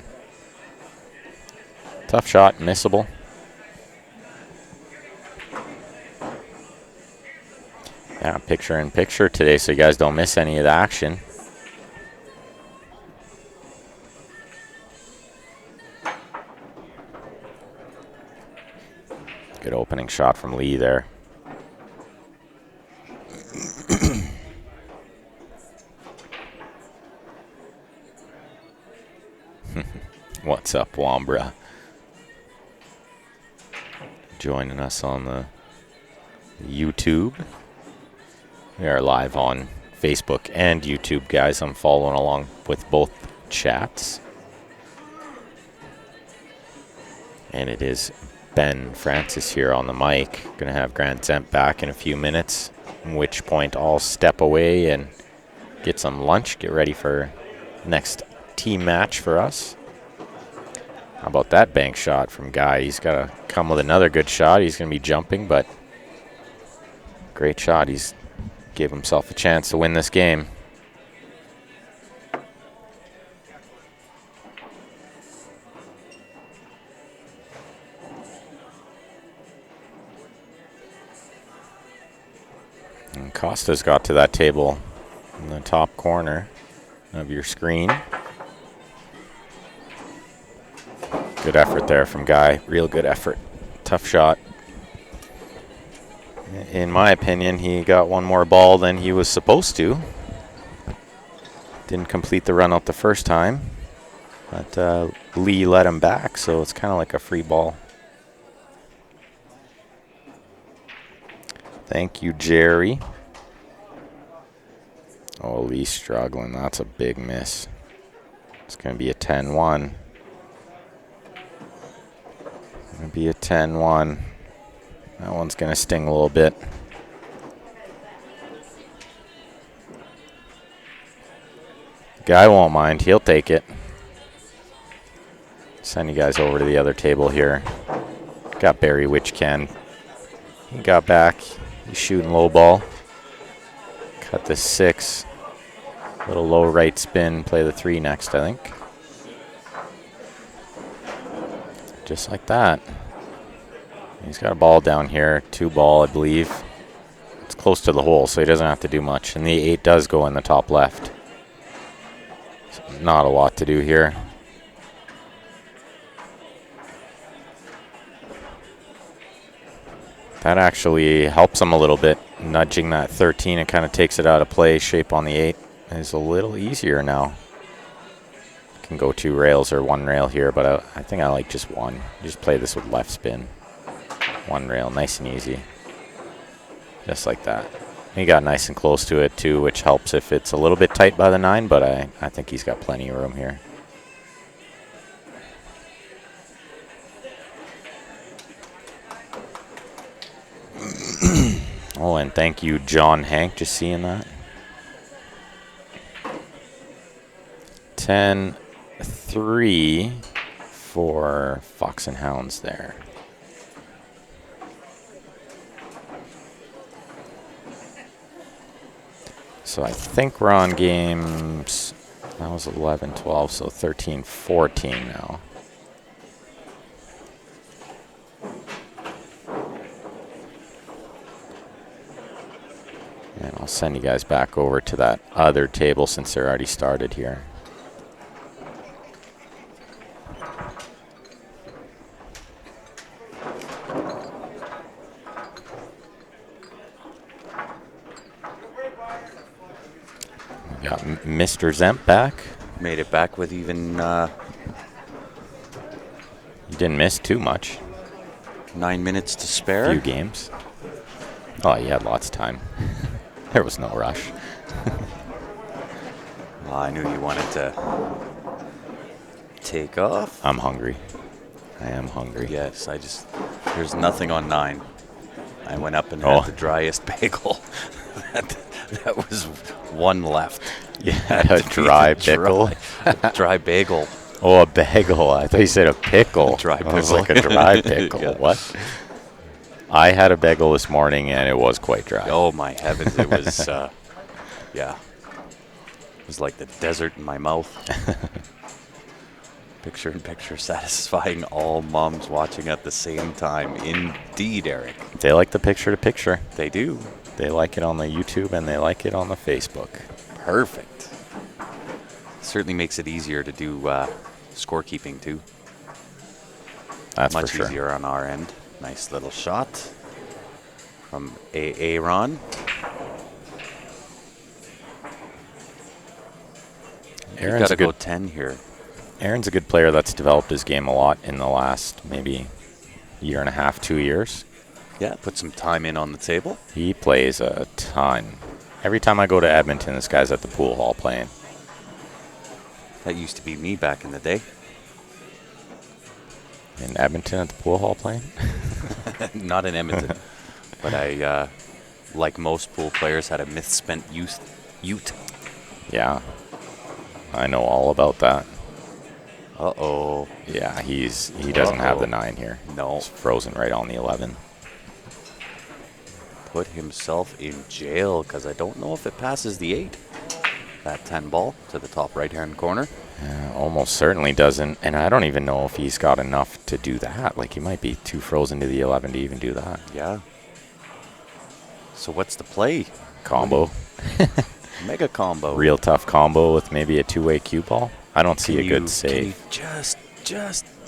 Speaker 2: tough shot, missable. Yeah, picture in picture today so you guys don't miss any of the action. Good opening shot from Lee there. What's What's up, Wambra? Joining us on the YouTube. We are live on Facebook and YouTube, guys. I'm following along with both chats. And it is Ben Francis here on the mic. Going to have Grant Zemp back in a few minutes, at which point I'll step away and get some lunch, get ready for next team match for us. How about that bank shot from Guy? He's got to come with another good shot. He's going to be jumping, but great shot. He's gave himself a chance to win this game. And Costa's got to that table in the top corner of your screen. Good effort there from Guy. Real good effort. Tough shot. In my opinion, he got one more ball than he was supposed to. Didn't complete the run out the first time. But Lee let him back, so it's kind of like a free ball. Thank you, Jerry. Oh, Lee's struggling. That's a big miss. It's going to be a 10-1. Going to be a 10-1. That one's going to sting a little bit. Guy won't mind. He'll take it. Send you guys over to the other table here. Got Barry, which can. He got back. He's shooting low ball. Cut the 6. Little low right spin. Play the 3 next, I think. Just like that. He's got a ball down here. 2 ball, I believe. It's close to the hole, so he doesn't have to do much. And the 8 does go in the top left. So not a lot to do here. That actually helps him a little bit. Nudging that 13, it kind of takes it out of play. Shape on the 8 is a little easier now. Can go 2 rails or 1 rail here, but I think I like just 1. Just play this with left spin. 1 rail, nice and easy. Just like that. He got nice and close to it too, which helps if it's a little bit tight by the 9, but I think he's got plenty of room here. Oh, and thank you, John Hank, just seeing that. 10-3 for Fox and Hounds there. So I think we're on games, that was 11-12, so 13-14 now. And I'll send you guys back over to that other table since they're already started here. We got Mr. Zemp back.
Speaker 1: Made it back with even
Speaker 2: You didn't miss too much.
Speaker 1: 9 minutes to spare.
Speaker 2: Few games. Oh, you had lots of time. There was no rush.
Speaker 1: Well, I knew you wanted to take off.
Speaker 2: I'm hungry. I am hungry.
Speaker 1: Yes, there's nothing on 9. I went up and had the driest bagel. that was 1 left.
Speaker 2: You had a dry pickle?
Speaker 1: Dry bagel.
Speaker 2: Oh, a bagel. I thought you said a pickle.
Speaker 1: A dry pickle.
Speaker 2: I was like a dry pickle.
Speaker 1: Yeah.
Speaker 2: What? I had a bagel this morning, and it was quite dry.
Speaker 1: Oh, my heavens. It was, yeah. It was like the desert in my mouth. Picture-in-picture satisfying all moms watching at the same time. Indeed, Eric.
Speaker 2: They like the picture-to-picture.
Speaker 1: They do.
Speaker 2: They like it on the YouTube, and they like it on the Facebook.
Speaker 1: Perfect. Certainly makes it easier to do scorekeeping, too.
Speaker 2: That's
Speaker 1: much
Speaker 2: for sure.
Speaker 1: easier on our end. Nice little shot from Aaron. You've got to go 10 here.
Speaker 2: Aaron's a good player that's developed his game a lot in the last maybe year and a half, 2 years.
Speaker 1: Yeah, put some time in on the table.
Speaker 2: He plays a ton. Every time I go to Edmonton, this guy's at the pool hall playing.
Speaker 1: That used to be me back in the day.
Speaker 2: In Edmonton at the pool hall playing?
Speaker 1: Not in Edmonton. But I, like most pool players, had a misspent ute.
Speaker 2: Yeah. I know all about that.
Speaker 1: Uh-oh.
Speaker 2: Yeah, he doesn't have the 9 here.
Speaker 1: No.
Speaker 2: He's frozen right on the 11.
Speaker 1: Put himself in jail because I don't know if it passes the 8. That 10 ball to the top right-hand corner.
Speaker 2: Almost certainly doesn't, and I don't even know if he's got enough to do that. Like, he might be too frozen to the 11 to even do that.
Speaker 1: Yeah. So what's the play?
Speaker 2: Combo.
Speaker 1: Mega combo.
Speaker 2: Real tough combo with maybe a two-way cue ball. I don't see a good
Speaker 1: Can you
Speaker 2: save.
Speaker 1: just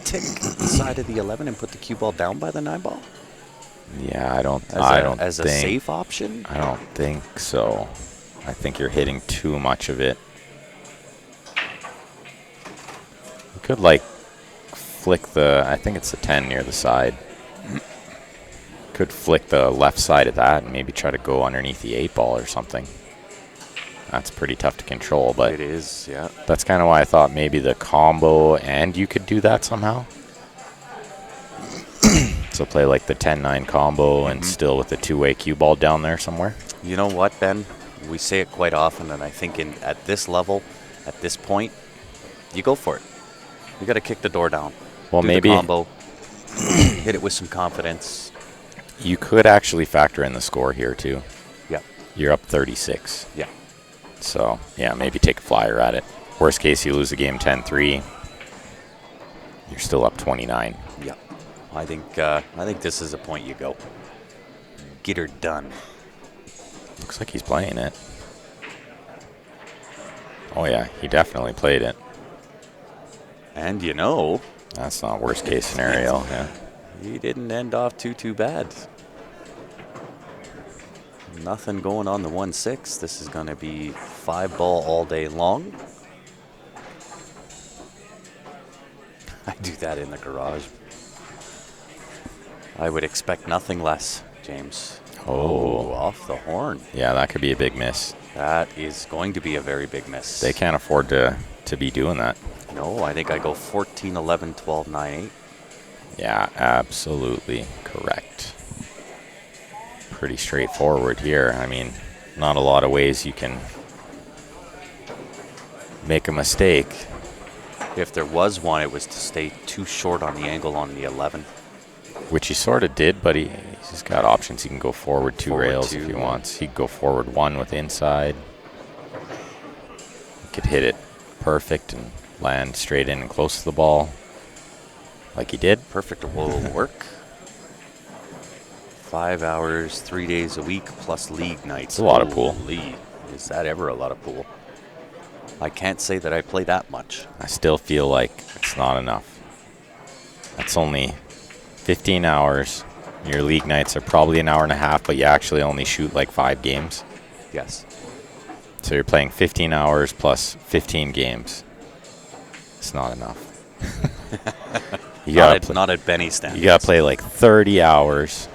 Speaker 1: tick the side of the 11 and put the cue ball down by the 9 ball?
Speaker 2: Yeah, I don't
Speaker 1: As a safe option?
Speaker 2: I don't think so. I think you're hitting too much of it. You could, like, flick I think it's the 10 near the side. Could flick the left side of that and maybe try to go underneath the 8 ball or something. That's pretty tough to control, but
Speaker 1: it is, yeah.
Speaker 2: That's kind of why I thought maybe the combo and you could do that somehow. So play like the 10-9 combo and still with the two-way cue ball down there somewhere.
Speaker 1: You know what, Ben? We say it quite often, and I think at this level, at this point, you go for it. You got to kick the door down.
Speaker 2: Well,
Speaker 1: do
Speaker 2: maybe
Speaker 1: the combo, hit it with some confidence.
Speaker 2: You could actually factor in the score here too.
Speaker 1: Yeah.
Speaker 2: You're up 36.
Speaker 1: Yeah.
Speaker 2: So, yeah, maybe take a flyer at it. Worst case, you lose the game 10-3. You're still up 29.
Speaker 1: Yeah. I think this is a point you go. Get her done.
Speaker 2: Looks like he's playing it. Oh, yeah, he definitely played it.
Speaker 1: And you know,
Speaker 2: that's not worst case scenario. Yeah.
Speaker 1: He didn't end off too bad. Nothing going on the 1-6. This is going to be 5 ball all day long. I do that in the garage. I would expect nothing less, James.
Speaker 2: Oh,
Speaker 1: off the horn.
Speaker 2: Yeah, that could be a big miss.
Speaker 1: That is going to be a very big miss.
Speaker 2: They can't afford to be doing that.
Speaker 1: No, I think I go 14, 11, 12, 9, 8.
Speaker 2: Yeah, absolutely correct. Pretty straightforward here. I mean, not a lot of ways you can make a mistake.
Speaker 1: If there was one, it was to stay too short on the angle on the 11.
Speaker 2: Which he sort of did, but he's just got options. He can go forward 2 rails if he
Speaker 1: yeah.
Speaker 2: wants. He could go forward 1 with inside. He could hit it perfect and land straight in and close to the ball like he did.
Speaker 1: Perfect will work. 5 hours, 3 days a week, plus league nights.
Speaker 2: It's a lot of pool.
Speaker 1: Holy, is that ever a lot of pool? I can't say that I play that much.
Speaker 2: I still feel like it's not enough. That's only 15 hours. Your league nights are probably an hour and a half, but you actually only shoot like 5 games.
Speaker 1: Yes.
Speaker 2: So you're playing 15 hours plus 15 games. It's not enough.
Speaker 1: Not at Benny standards.
Speaker 2: You got to play like 30 hours,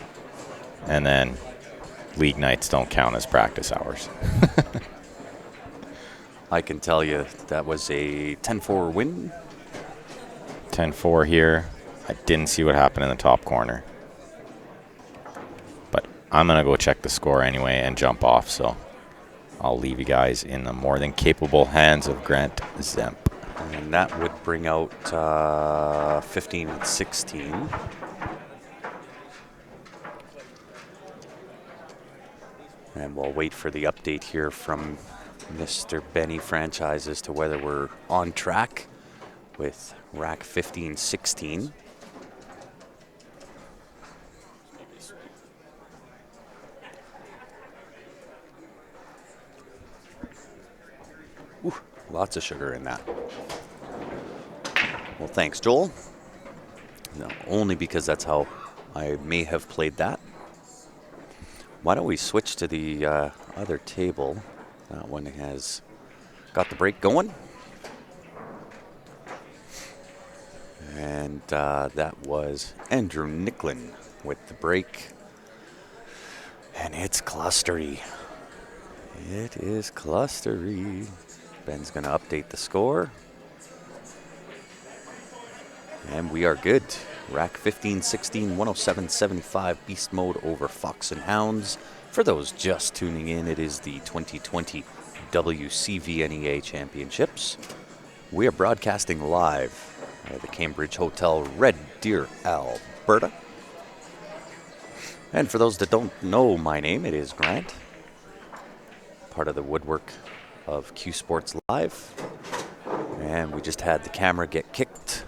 Speaker 2: and then league nights don't count as practice hours.
Speaker 1: I can tell you that was a 10-4 win.
Speaker 2: 10-4 here. I didn't see what happened in the top corner. But I'm going to go check the score anyway and jump off, so I'll leave you guys in the more than capable hands of Grant Zemp.
Speaker 1: And that would bring out 15-16. And we'll wait for the update here from Mr. Benny Franchise as to whether we're on track with rack 15-16. Ooh, lots of sugar in that. Well, thanks, Joel. No, only because that's how I may have played that. Why don't we switch to the other table? That one has got the break going. And that was Andrew Nicklin with the break. And it's clustery. It is clustery. Ben's going to update the score. And we are good. Rack 15-16, 107-75, Beast Mode over Fox and Hounds. For those just tuning in, it is the 2020 WCVNEA Championships. We are broadcasting live at the Cambridge Hotel, Red Deer, Alberta. And for those that don't know my name, it is Grant, part of the woodwork of Q Sports Live. And we just had the camera get kicked.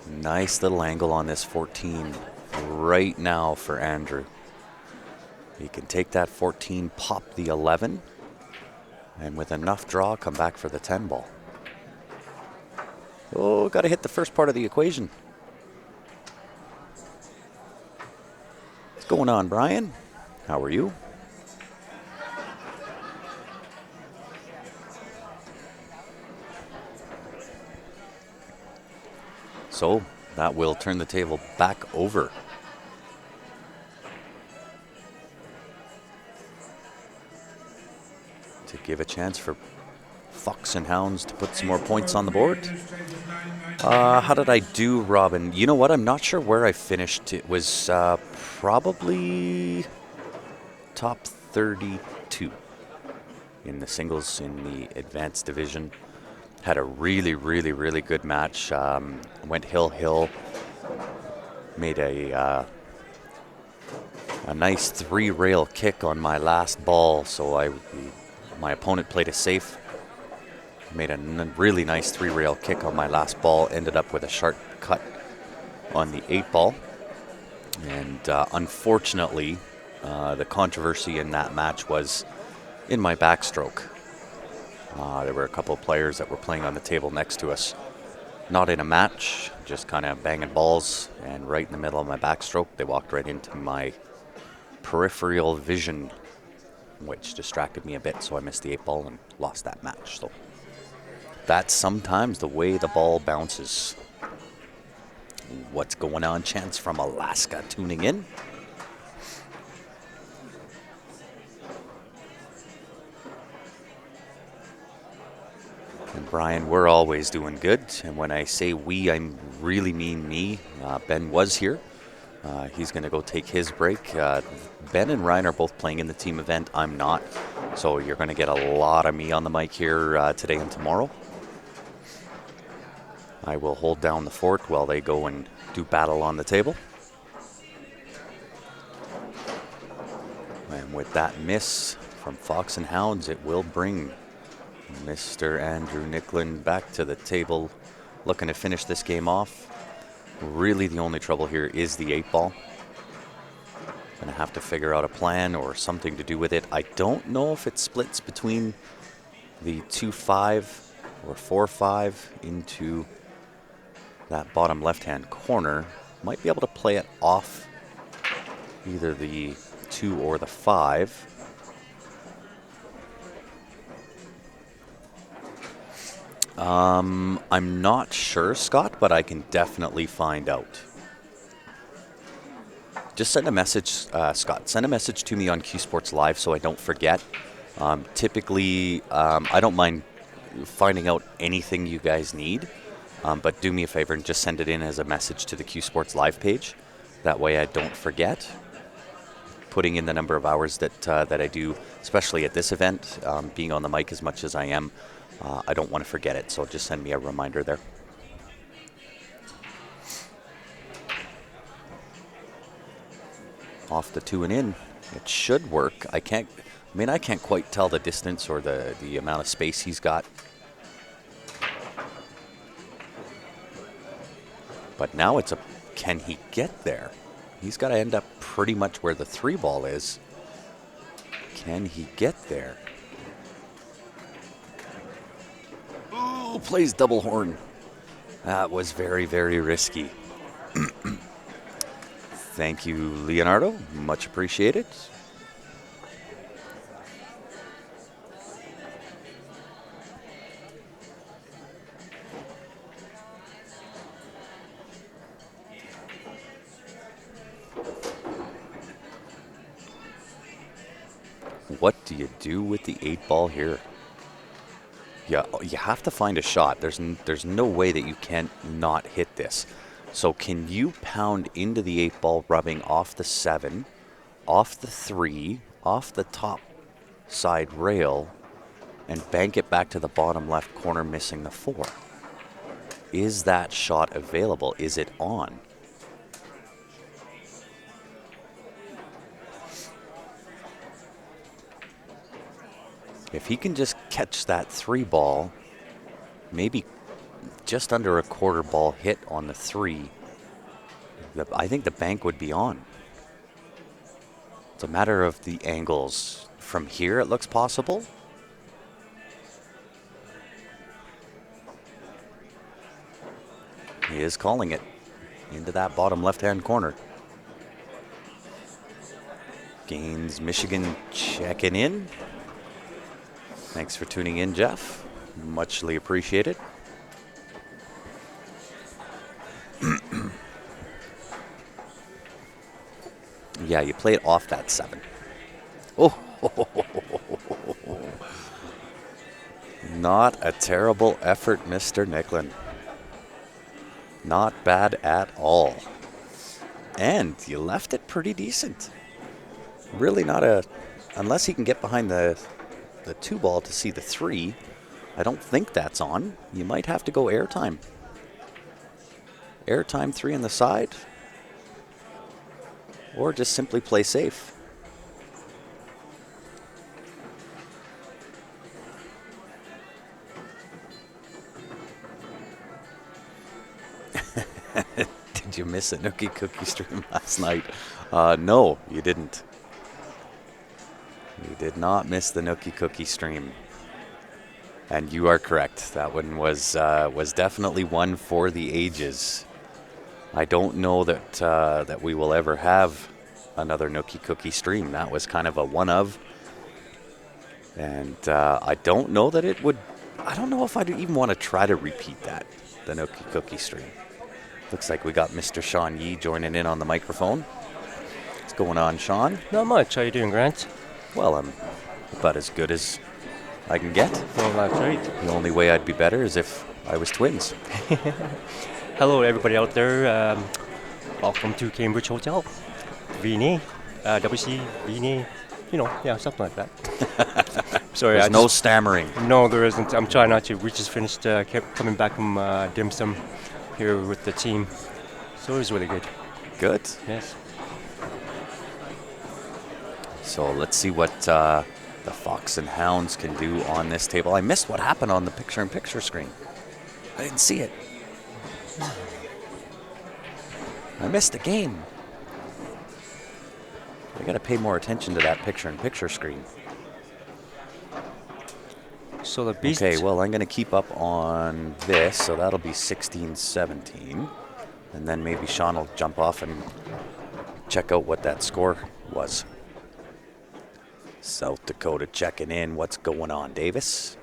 Speaker 1: Nice little angle on this 14 right now for Andrew. He can take that 14, pop the 11, and with enough draw, come back for the 10 ball. Oh, got to hit the first part of the equation. What's going on, Brian? How are you? So that will turn the table back over. To give a chance for Fox and Hounds to put some more points on the board. How did I do, Robin? You know what? I'm not sure where I finished. It was probably top 32 in the singles in the advanced division. Had a really, really, really good match. Went hill. Made a nice 3-rail kick on my last ball, so my opponent played it safe. Made a really nice 3-rail kick on my last ball. Ended up with a sharp cut on the 8 ball. And unfortunately, the controversy in that match was in my backstroke. There were a couple of players that were playing on the table next to us. Not in a match, just kind of banging balls. And right in the middle of my backstroke, they walked right into my peripheral vision, which distracted me a bit, so I missed the 8 ball and lost that match. So that's sometimes the way the ball bounces. What's going on? Chance from Alaska tuning in. And Brian, we're always doing good. And when I say we, I really mean me. Ben was here. He's going to go take his break. Ben and Ryan are both playing in the team event. I'm not. So you're going to get a lot of me on the mic here today and tomorrow. I will hold down the fort while they go and do battle on the table. And with that miss from Fox and Hounds, it will bring Mr. Andrew Nicklin back to the table, looking to finish this game off. Really, the only trouble here is the 8 ball. Gonna have to figure out a plan or something to do with it. I don't know if it splits between the 2-5 or 4-5 into that bottom left-hand corner. Might be able to play it off either the 2 or the 5. I'm not sure, Scott, but I can definitely find out. Just send a message, Scott. Send a message to me on Q Sports Live so I don't forget. Typically, I don't mind finding out anything you guys need, but do me a favor and just send it in as a message to the Q Sports Live page. That way I don't forget. Putting in the number of hours that I do, especially at this event, being on the mic as much as I am, I don't want to forget it, so just send me a reminder there. Off the 2 and in. It should work. I can't quite tell the distance or the amount of space he's got. But now it's can he get there? He's got to end up pretty much where the 3 ball is. Can he get there? Ooh, plays double horn. That was very, very risky. Thank you, Leonardo. Much appreciated. What do you do with the 8-ball here? Yeah, you have to find a shot. There's no way that you can't not hit this. So can you pound into the 8-ball, rubbing off the 7, off the 3, off the top side rail, and bank it back to the bottom left corner, missing the 4? Is that shot available? Is it on? If he can just catch that 3-ball, maybe just under a quarter ball hit on the 3, I think the bank would be on. It's a matter of the angles. From here, it looks possible. He is calling it into that bottom left-hand corner. Gaines, Michigan checking in. Thanks for tuning in, Jeff. Muchly appreciated. Yeah, you play it off that 7. Oh, not a terrible effort, Mr. Nicklin. Not bad at all. And you left it pretty decent. Really not a... Unless he can get behind the 2-ball to see the 3, I don't think that's on. You might have to go airtime. Airtime 3 on the side. Or just simply play safe. Did you miss a Nookie Cookie stream last night? No, you didn't. You did not miss the Nookie Cookie stream. And you are correct. That one was definitely one for the ages. I don't know that that we will ever have another Nookie Cookie stream. That was kind of a one of. And I don't know that it would... I don't know if I'd even want to try to repeat that, the Nookie Cookie stream. Looks like we got Mr. Sean Yee joining in on the microphone. What's going on, Sean?
Speaker 3: Not much. How you doing, Grant?
Speaker 1: Well, I'm about as good as I can get.
Speaker 3: Well, that's right.
Speaker 1: The only way I'd be better is if I was twins.
Speaker 3: Hello, everybody out there. Welcome to Cambridge Hotel. VNEA, WCVNEA, something like that. Sorry,
Speaker 1: There's no stammering.
Speaker 3: No, there isn't. I'm trying not to. We just finished coming back from dim sum here with the team. So it was really good.
Speaker 1: Good.
Speaker 3: Yes.
Speaker 1: So let's see what the Fox and Hounds can do on this table. I missed what happened on the picture-in-picture screen. I didn't see it. I missed the game. I got to pay more attention to that picture-in-picture screen.
Speaker 3: So the beast.
Speaker 1: Okay, well, I'm going to keep up on this, so that'll be 16-17. And then maybe Sean will jump off and check out what that score was. South Dakota checking in. What's going on, Davis?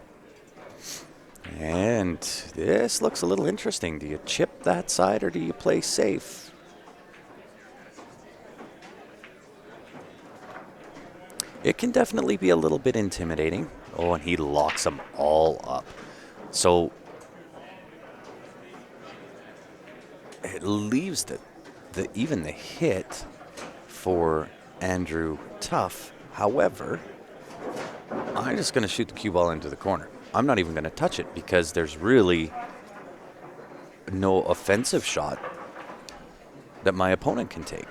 Speaker 1: And this looks a little interesting. Do you chip that side or do you play safe? It can definitely be a little bit intimidating. Oh, and he locks them all up. So it leaves even the hit for Andrew tough. However, I'm just going to shoot the cue ball into the corner. I'm not even going to touch it because there's really no offensive shot that my opponent can take.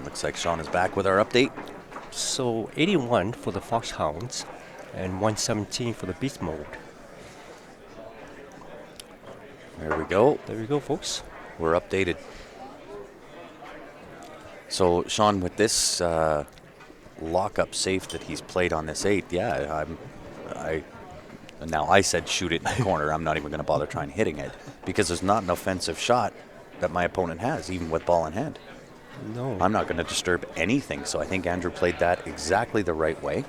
Speaker 1: Looks like Sean is back with our update.
Speaker 3: So 81 for the Foxhounds and 117 for the Beast Mode.
Speaker 1: There we go.
Speaker 3: There we go, folks.
Speaker 1: We're updated. So, Sean, with this lockup safe that he's played on this 8, yeah, I said shoot it in the corner. I'm not even going to bother trying hitting it because there's not an offensive shot that my opponent has, even with ball in hand.
Speaker 3: No.
Speaker 1: I'm not going to disturb anything, so I think Andrew played that exactly the right way.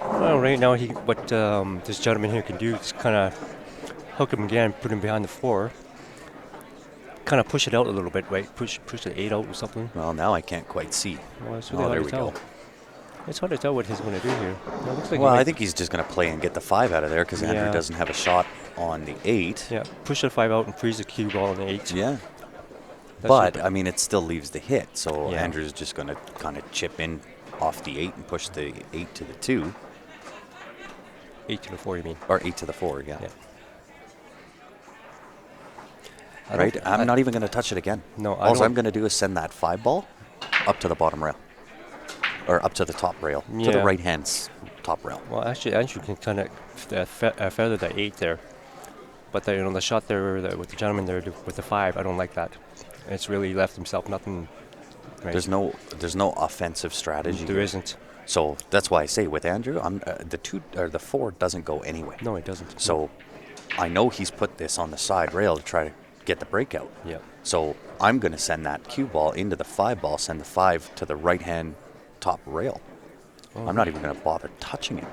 Speaker 3: Well, right now, what this gentleman here can do is kind of hook him again, put him behind the 4, kind of push it out a little bit, right? Push the 8 out or something.
Speaker 1: Well, now I can't quite see.
Speaker 3: Well, it's really
Speaker 1: Oh,
Speaker 3: hard
Speaker 1: there
Speaker 3: to
Speaker 1: we
Speaker 3: tell.
Speaker 1: go.
Speaker 3: It's hard to tell what he's going to do here. Well, it looks like
Speaker 1: Well, I think he's just going to play and get the 5 out of there because Andrew
Speaker 3: Yeah.
Speaker 1: doesn't have a shot on the 8.
Speaker 3: Yeah, push the 5 out and freeze the cue ball on the 8.
Speaker 1: Yeah.
Speaker 3: That's
Speaker 1: But,
Speaker 3: it.
Speaker 1: I mean, it still leaves the hit, so
Speaker 3: Yeah.
Speaker 1: Andrew's just going to kind of chip in off the 8 and push the 8 to the 2.
Speaker 3: 8 to the 4, you mean?
Speaker 1: Or 8 to the 4, yeah.
Speaker 3: Yeah.
Speaker 1: Right? I'm not even going to touch it again.
Speaker 3: No,
Speaker 1: All I'm going to do is send that 5 ball up to the bottom rail. Or up to the top rail. To the
Speaker 3: Yeah.
Speaker 1: right hand's top rail.
Speaker 3: Well, actually, Andrew can kind of feather the 8 there. But the shot there with the gentleman there with the 5, I don't like that. It's really left himself nothing. Right?
Speaker 1: There's no offensive strategy.
Speaker 3: There
Speaker 1: here.
Speaker 3: isn't.
Speaker 1: So that's why I say with Andrew, the 4 doesn't go anyway.
Speaker 3: No, it doesn't.
Speaker 1: So I know he's put this on the side rail to try to get the breakout.
Speaker 3: Yeah.
Speaker 1: So I'm going to send that cue ball into the 5 ball, send the 5 to the right hand top rail.
Speaker 3: Oh.
Speaker 1: I'm not even going to bother touching it.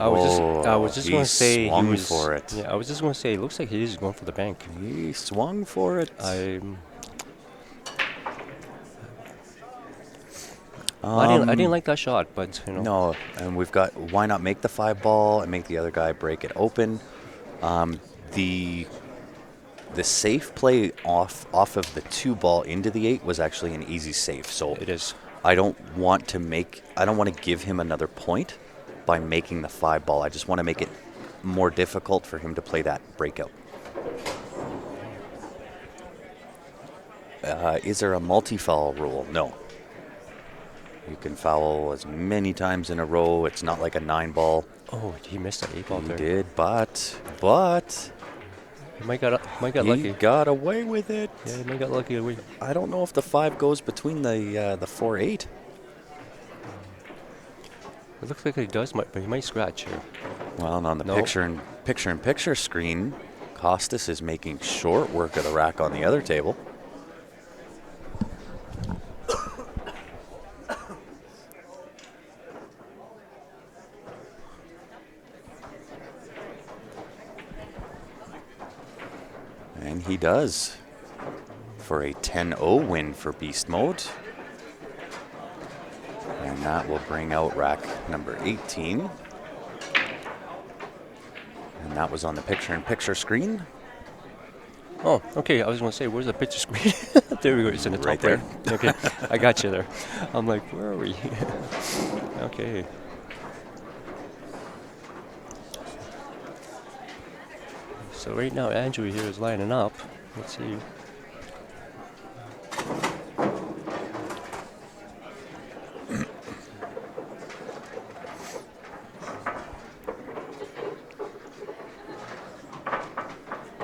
Speaker 3: I was just going
Speaker 1: he
Speaker 3: to say he
Speaker 1: swung
Speaker 3: was
Speaker 1: for it.
Speaker 3: Yeah, I was just going to say it looks like he is going for the bank.
Speaker 1: He swung for it.
Speaker 3: I didn't like that shot, but
Speaker 1: No, and we've got why not make the 5 ball and make the other guy break it open. The safe play off of the 2 ball into the 8 was actually an easy safe. So
Speaker 3: it is.
Speaker 1: I don't want to give him another point by making the 5 ball. I just want to make it more difficult for him to play that breakout. Is there a multi-foul rule? No. You can foul as many times in a row. It's not like a 9 ball.
Speaker 3: Oh, he missed that 8 ball
Speaker 1: He
Speaker 3: there.
Speaker 1: did, but
Speaker 3: He might got
Speaker 1: he
Speaker 3: lucky.
Speaker 1: got away with it.
Speaker 3: Yeah, he might got lucky.
Speaker 1: I don't know if the 5 goes between the 4-8.
Speaker 3: It looks like he does, but he might scratch here.
Speaker 1: Well, and on the
Speaker 3: No.
Speaker 1: picture-in-picture screen, Costas is making short work of the rack on the other table. And he does for a 10-0 win for Beast Mode. And that will bring out rack number 18. And that was on the picture-in-picture screen.
Speaker 3: Oh, okay. I was going to say, where's the picture screen? There we go. It's in the top
Speaker 1: Right there.
Speaker 3: Okay, I got you there. I'm like, where are we? Okay. So right now, Andrew here is lining up. Let's see.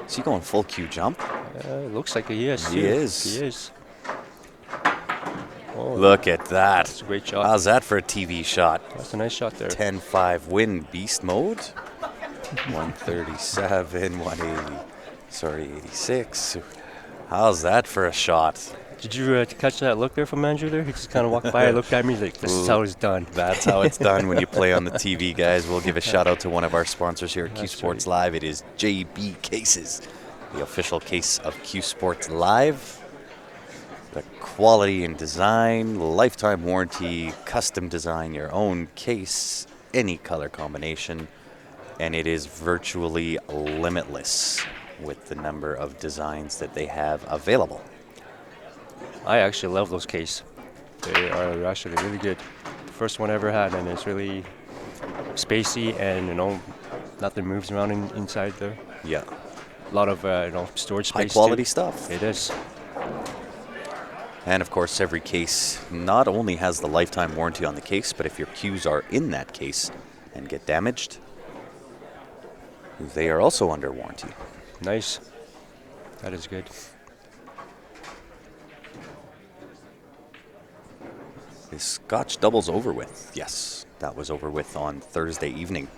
Speaker 1: Is he going full Q jump?
Speaker 3: Looks like he is.
Speaker 1: He
Speaker 3: too.
Speaker 1: is.
Speaker 3: He is. Oh,
Speaker 1: Look at that.
Speaker 3: that's a great shot.
Speaker 1: How's that for a TV shot?
Speaker 3: That's a nice shot there.
Speaker 1: 10-5 win Beast Mode. 137, 180, sorry, 86. How's that for a shot?
Speaker 3: Did you catch that look there from Andrew there? He just kind of walked by and looked at me like, this is how it's done.
Speaker 1: That's how it's done when you play on the TV, guys. We'll give a shout out to one of our sponsors here at Q
Speaker 3: That's
Speaker 1: Sports
Speaker 3: right.
Speaker 1: Live. It is JB Cases, the official case of Q Sports Live. The quality and design, lifetime warranty, custom design your own case, any color combination, and it is virtually limitless with the number of designs that they have available.
Speaker 3: I actually love those cases. They are actually really good. First one I ever had, and it's really spacey, and nothing moves around inside there.
Speaker 1: Yeah,
Speaker 3: A lot of storage space.
Speaker 1: high quality
Speaker 3: too.
Speaker 1: stuff.
Speaker 3: It is.
Speaker 1: And of course, every case not only has the lifetime warranty on the case, but if your cues are in that case and get damaged, they are also under warranty.
Speaker 3: Nice. That is good.
Speaker 1: Is Scotch doubles over with? Yes, that was over with on Thursday evening.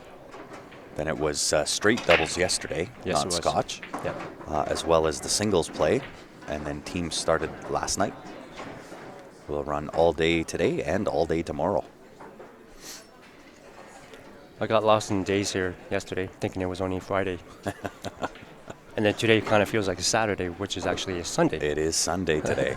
Speaker 1: Then it was straight doubles yesterday,
Speaker 3: Yes, it was.
Speaker 1: non-Scotch,
Speaker 3: Yeah.
Speaker 1: as well as the singles play. And then teams started last night. We'll run all day today and all day tomorrow.
Speaker 3: I got lost in days here yesterday, thinking it was only Friday. And then today kind of feels like a Saturday, which is actually a Sunday.
Speaker 1: It is Sunday today.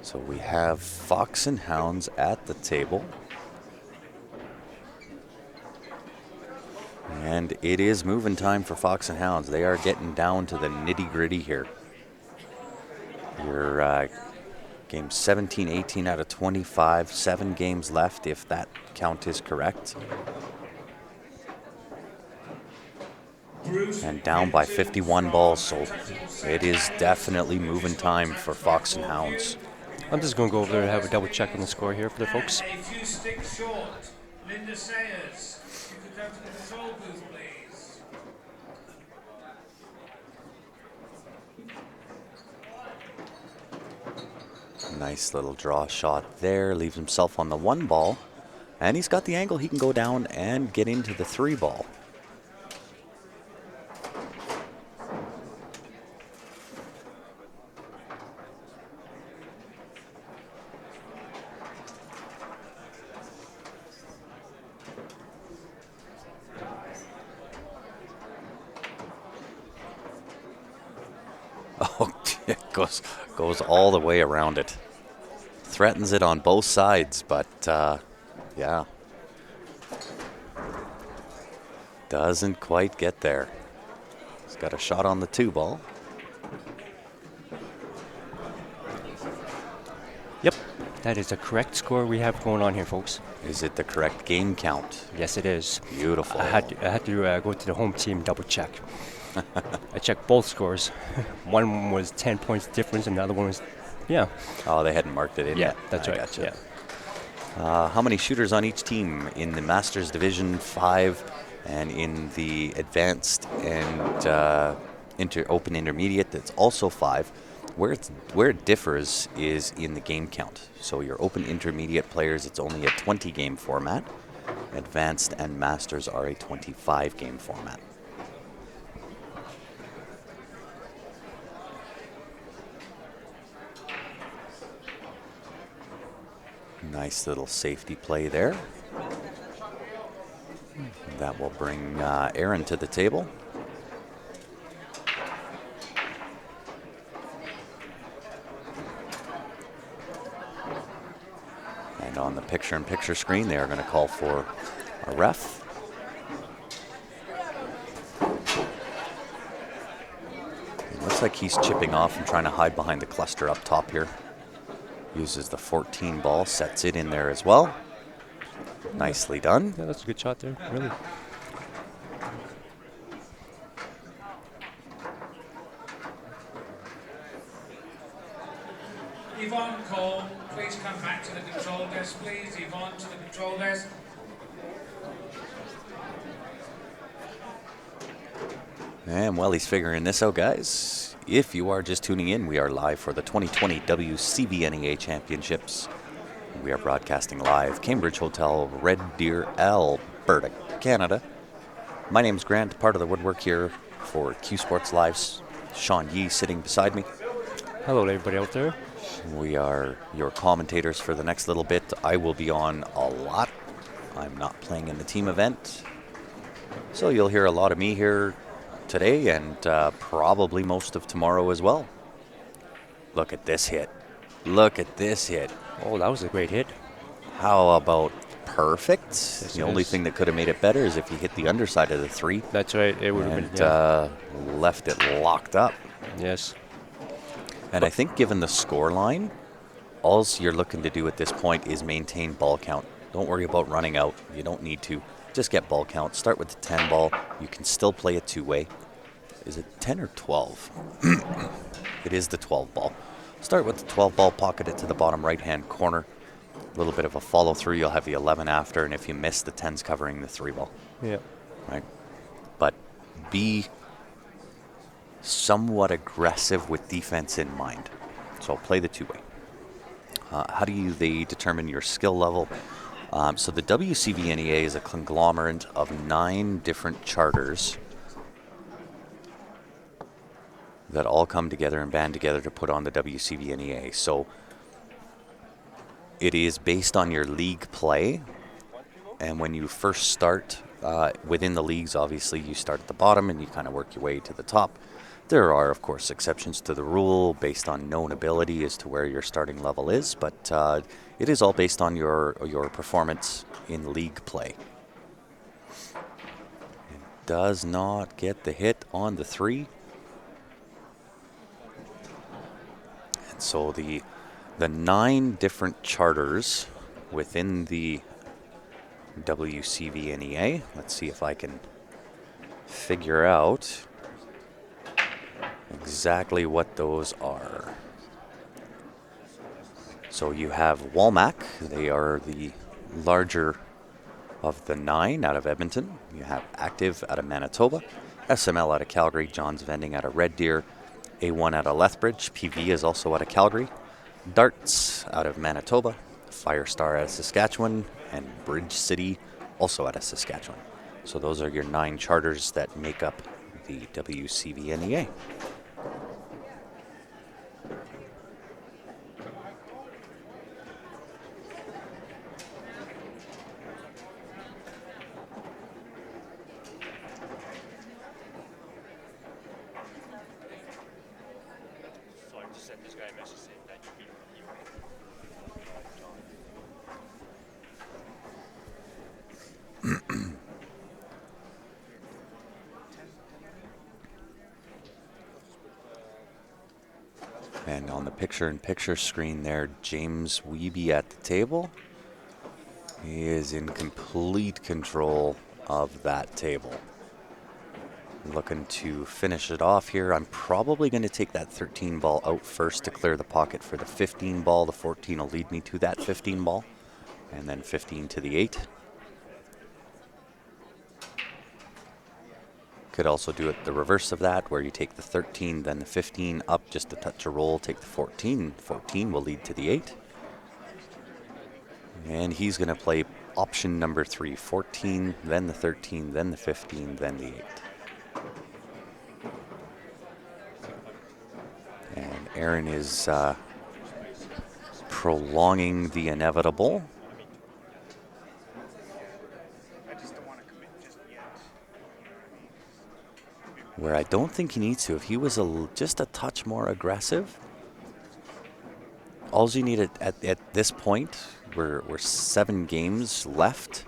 Speaker 1: So we have Fox and Hounds at the table. And it is moving time for Fox and Hounds. They are getting down to the nitty-gritty here. Your game 17, 18 out of 25, 7 games left if that count is correct. And down by 51 balls, so it is definitely moving time for Fox and Hounds.
Speaker 3: I'm just going to go over there and have a double check on the score here for the folks.
Speaker 4: A few sticks short. Linda Sayers, you could go to the control booth, please.
Speaker 1: Nice little draw shot there, leaves himself on the 1 ball. And he's got the angle, he can go down and get into the 3 ball. Oh, it goes all the way around it. Threatens it on both sides, but yeah. Doesn't quite get there. He's got a shot on the 2 ball.
Speaker 3: Yep, that is the correct score we have going on here, folks.
Speaker 1: Is it the correct game count?
Speaker 3: Yes, it is.
Speaker 1: Beautiful.
Speaker 3: I had to go to the home team double check. I checked both scores. One was 10 points difference, and the other one was, yeah.
Speaker 1: Oh, they hadn't marked it in
Speaker 3: Yeah,
Speaker 1: yet.
Speaker 3: that's
Speaker 1: I
Speaker 3: right.
Speaker 1: Gotcha.
Speaker 3: Yeah.
Speaker 1: How many shooters on each team in the Masters Division? 5, and in the Advanced and Open Intermediate, that's also 5. Where it differs is in the game count. So your Open Intermediate players, it's only a 20-game format. Advanced and Masters are a 25-game format. Nice little safety play there. That will bring Aaron to the table. And on the picture-in-picture screen, they are going to call for a ref. It looks like he's chipping off and trying to hide behind the cluster up top here. Uses the 14 ball, sets it in there as well. Nicely done.
Speaker 3: Yeah, that's a good shot there, really.
Speaker 4: Yvonne Cole, please come back to the control desk, please. Yvonne, to the control desk.
Speaker 1: And while he's figuring this out, guys, if you are just tuning in, we are live for the 2020 WCVNEA Championships. We are broadcasting live, Cambridge Hotel, Red Deer, Alberta, Canada. My name's Grant, part of the woodwork here for Q Sports Live's Sean Yee sitting beside me.
Speaker 3: Hello to everybody out there.
Speaker 1: We are your commentators for the next little bit. I will be on a lot. I'm not playing in the team event. So you'll hear a lot of me here today and probably most of tomorrow as well. Look at this hit. Look at this hit.
Speaker 3: Oh, that was a great hit.
Speaker 1: How about perfect?
Speaker 3: Yes,
Speaker 1: the
Speaker 3: it
Speaker 1: only
Speaker 3: is.
Speaker 1: thing that could have made it better is if he hit the underside of the 3
Speaker 3: That's right. It would have
Speaker 1: and
Speaker 3: been. Yeah.
Speaker 1: left it locked up.
Speaker 3: Yes.
Speaker 1: And I think given the score line, all you're looking to do at this point is maintain ball count. Don't worry about running out. You don't need to. Just get ball count. Start with the 10 ball. You can still play it 2-way. Is it 10 or 12? It is the 12 ball. Start with the 12 ball, pocket it to the bottom right-hand corner. A little bit of a follow through. You'll have the 11 after, and if you miss, the 10's covering the 3 ball.
Speaker 3: Yeah.
Speaker 1: Right? But be somewhat aggressive with defense in mind. So play the two-way. How do they determine your skill level? So the WCVNEA is a conglomerate of 9 different charters that all come together and band together to put on the WCVNEA. So it is based on your league play. And when you first start within the leagues, obviously you start at the bottom and you kind of work your way to the top. There are, of course, exceptions to the rule based on known ability as to where your starting level is, but it is all based on your performance in league play. It does not get the hit on the 3. And so the 9 different charters within the WCVNEA. Let's see if I can figure out exactly what those are. So you have Walmack. They are the larger of the 9 out of Edmonton. You have Active out of Manitoba, SML out of Calgary, John's Vending out of Red Deer, A1 out of Lethbridge, PV is also out of Calgary, Darts out of Manitoba, Firestar out of Saskatchewan, and Bridge City also out of Saskatchewan. So those are your 9 charters that make up the WCVNEA.
Speaker 3: So I just sent this guy a message saying that you
Speaker 1: And on the picture-in-picture screen there, James Wiebe at the table. He is in complete control of that table. Looking to finish it off here. I'm probably going to take that 13 ball out first to clear the pocket for the 15 ball. The 14 will lead me to that 15 ball. And then 15 to the 8. Could also do it the reverse of that, where you take the 13, then the 15 up just a touch of roll, take the 14. 14 will lead to the 8. And he's going to play option number 3, 14, then the 13, then the 15, then the 8. And Aaron is prolonging the inevitable. Where I don't think he needs to. If he was just a touch more aggressive, all you need at this point, we're 7 games left.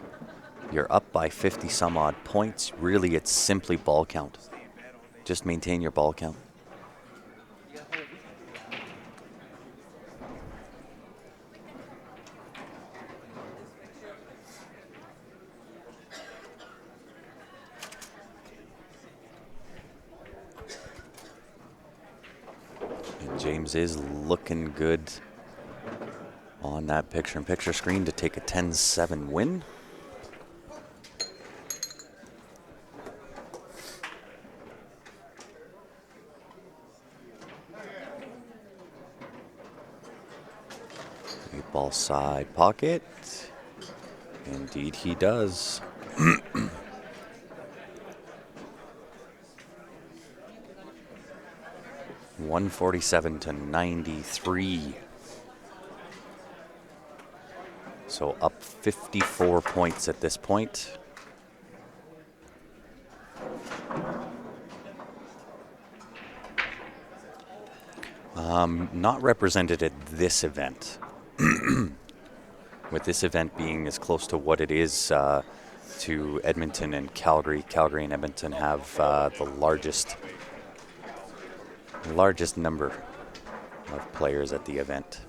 Speaker 1: You're up by 50 some odd points. Really, it's simply ball count. Just maintain your ball count. James is looking good on that picture-in-picture screen to take a 10-7 win. Eight ball side pocket. Indeed he does. 147 to 93. So up 54 points at this point. Not represented at this event. With this event being as close to what it is to Edmonton and Calgary. Calgary and Edmonton have the largest number of players at the event.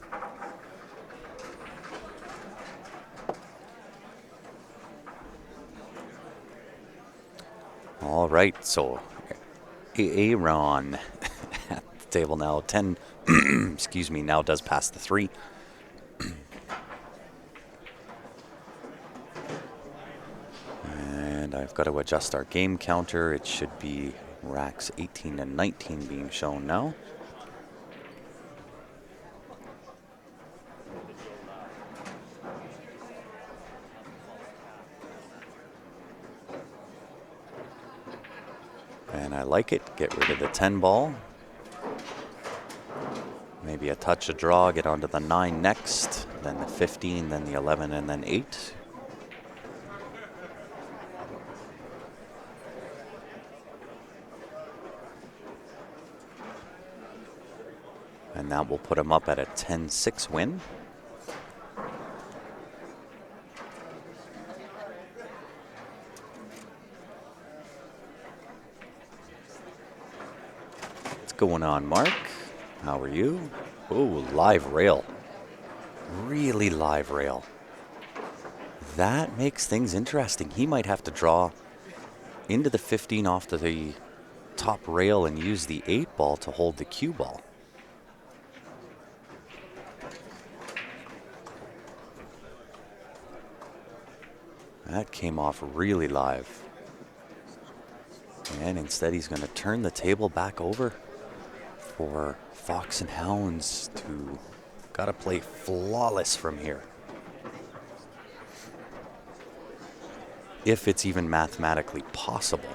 Speaker 1: All right, so Aaron at the table now, 10, excuse me, now does pass the 3. And I've got to adjust our game counter. It should be racks 18 and 19 being shown now. I like it. Get rid of the 10 ball. Maybe a touch of draw, get onto the 9 next, then the 15, then the 11, and then 8. And that will put him up at a 10-6 win. What's going on, Mark? How are you? Oh, live rail. Really live rail. That makes things interesting. He might have to draw into the 15 off to the top rail and use the 8 ball to hold the cue ball. That came off really live. And instead he's going to turn the table back over for Fox and Hounds to gotta play flawless from here. If it's even mathematically possible.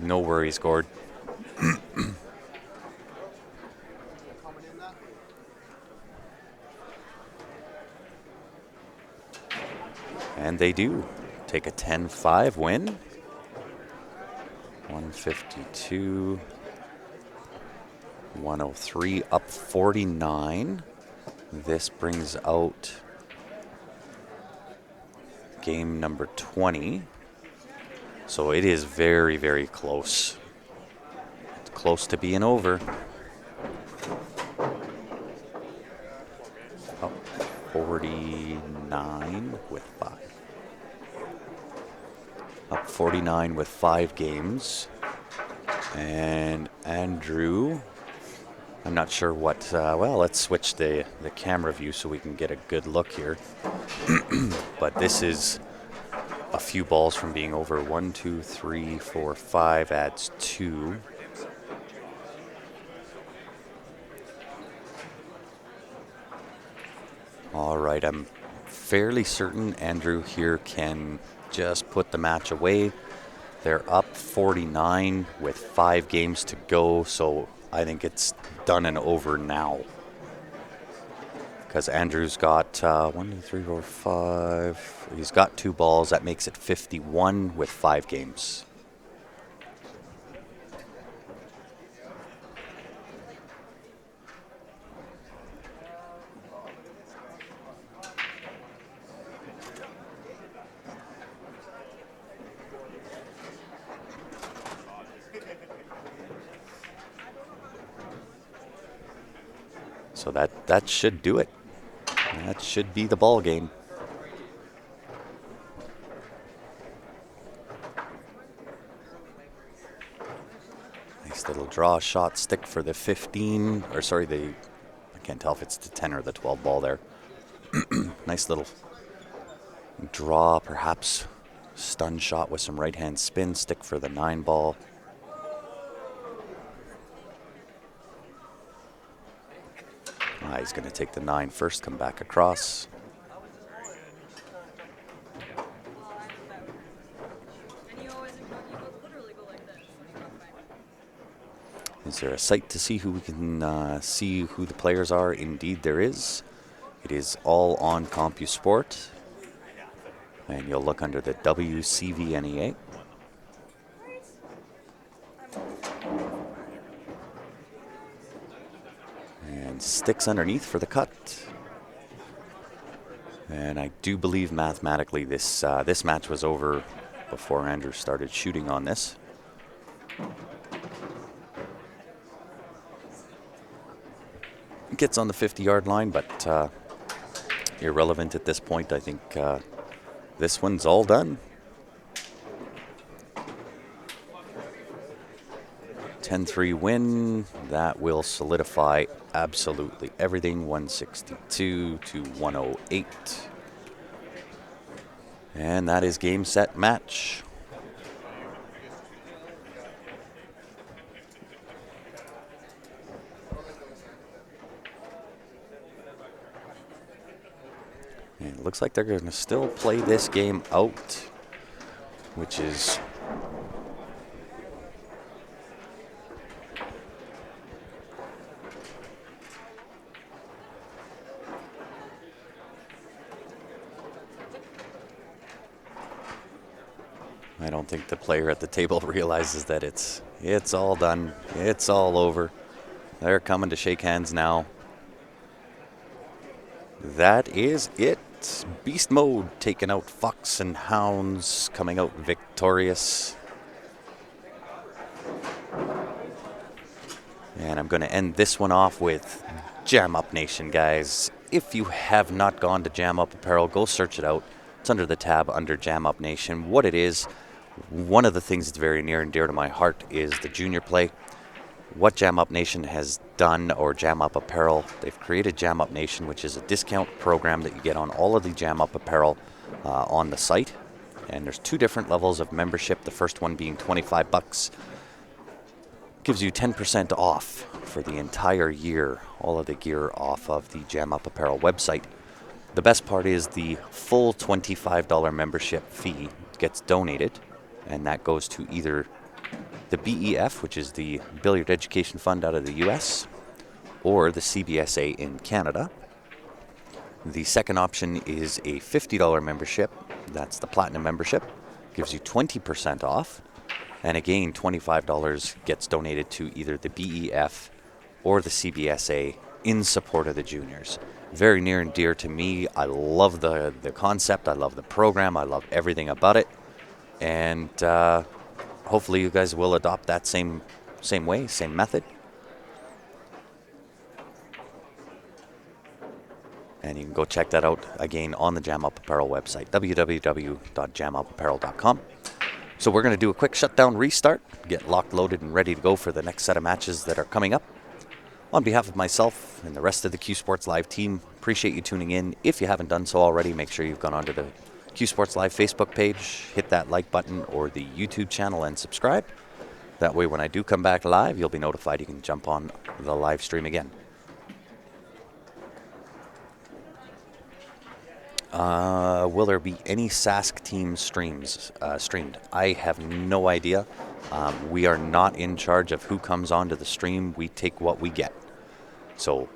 Speaker 1: No worries, Gord. And they do take a 10-5 win. 152, 103, up 49. This brings out game number 20. So it is very, very close. It's close to being over. Up 49 with 5. Up 49 with 5 games. And Andrew, I'm not sure what, well, let's switch the camera view so we can get a good look here. But this is a few balls from being over. 1, 2, 3, 4, 5 adds 2. All right, I'm fairly certain Andrew here can just put the match away. They're up 49 with 5 games to go, so I think it's done and over now. Because Andrew's got 1, 2, 3, 4, 5. He's got 2 balls. That makes it 51 with 5 games. So that should do it. That should be the ball game. Nice little draw shot stick for the 15, or sorry, I can't tell if it's the 10 or the 12 ball there. Nice little draw, perhaps stun shot with some right hand spin stick for the 9 ball. He's going to take the 9 first, come back across. Is there a site to see who we can see who the players are? Indeed there is. It is all on CompuSport. And you'll look under the WCVNEA. And sticks underneath for the cut. And I do believe mathematically this match was over before Andrew started shooting on this. Gets on the 50-yard line, but irrelevant at this point. I think this one's all done. 10-3 win. That will solidify absolutely everything. 162 to 108. And that is game, set, match. And it looks like they're going to still play this game out, which is I don't think the player at the table realizes that it's all done. It's all over. They're coming to shake hands now. That is it. Beast mode taking out Fox and Hounds, coming out victorious. And I'm going to end this one off with Jam Up Nation, guys. If you have not gone to Jam Up Apparel, go search it out. It's under the tab under Jam Up Nation. What it is, one of the things that's very near and dear to my heart is the junior play. What Jam Up Nation has done, or Jam Up Apparel, they've created Jam Up Nation, which is a discount program that you get on all of the Jam Up Apparel on the site. And there's 2 different levels of membership. The first one being $25. Gives you 10% off for the entire year, all of the gear off of the Jam Up Apparel website. The best part is the full $25 membership fee gets donated, and that goes to either the BEF, which is the Billiard Education Fund out of the US, or the CBSA in Canada. The second option is a $50 membership. That's the Platinum membership. Gives you 20% off. And again, $25 gets donated to either the BEF or the CBSA in support of the juniors. Very near and dear to me. I love the concept. I love the program. I love everything about it. And hopefully you guys will adopt that same way, same method. And you can go check that out again on the Jam Up Apparel website, www.jamupapparel.com. So we're going to do a quick shutdown restart, get locked, loaded, and ready to go for the next set of matches that are coming up. On behalf of myself and the rest of the Q Sports Live team, appreciate you tuning in. If you haven't done so already, make sure you've gone onto the Q Sports Live Facebook page, hit that like button or the YouTube channel and subscribe. That way when I do come back live, you'll be notified. You can jump on the live stream again. Will there be any Sask team streamed? I have no idea. We are not in charge of who comes onto the stream. We take what we get. So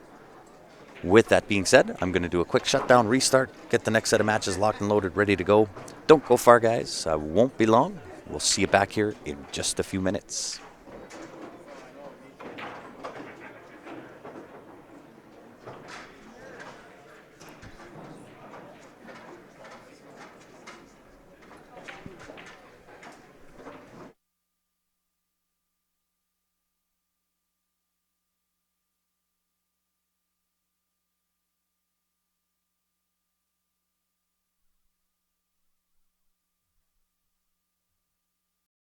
Speaker 1: with that being said, I'm going to do a quick shutdown, restart, get the next set of matches locked and loaded, ready to go. Don't go far, guys. I won't be long. We'll see you back here in just a few minutes.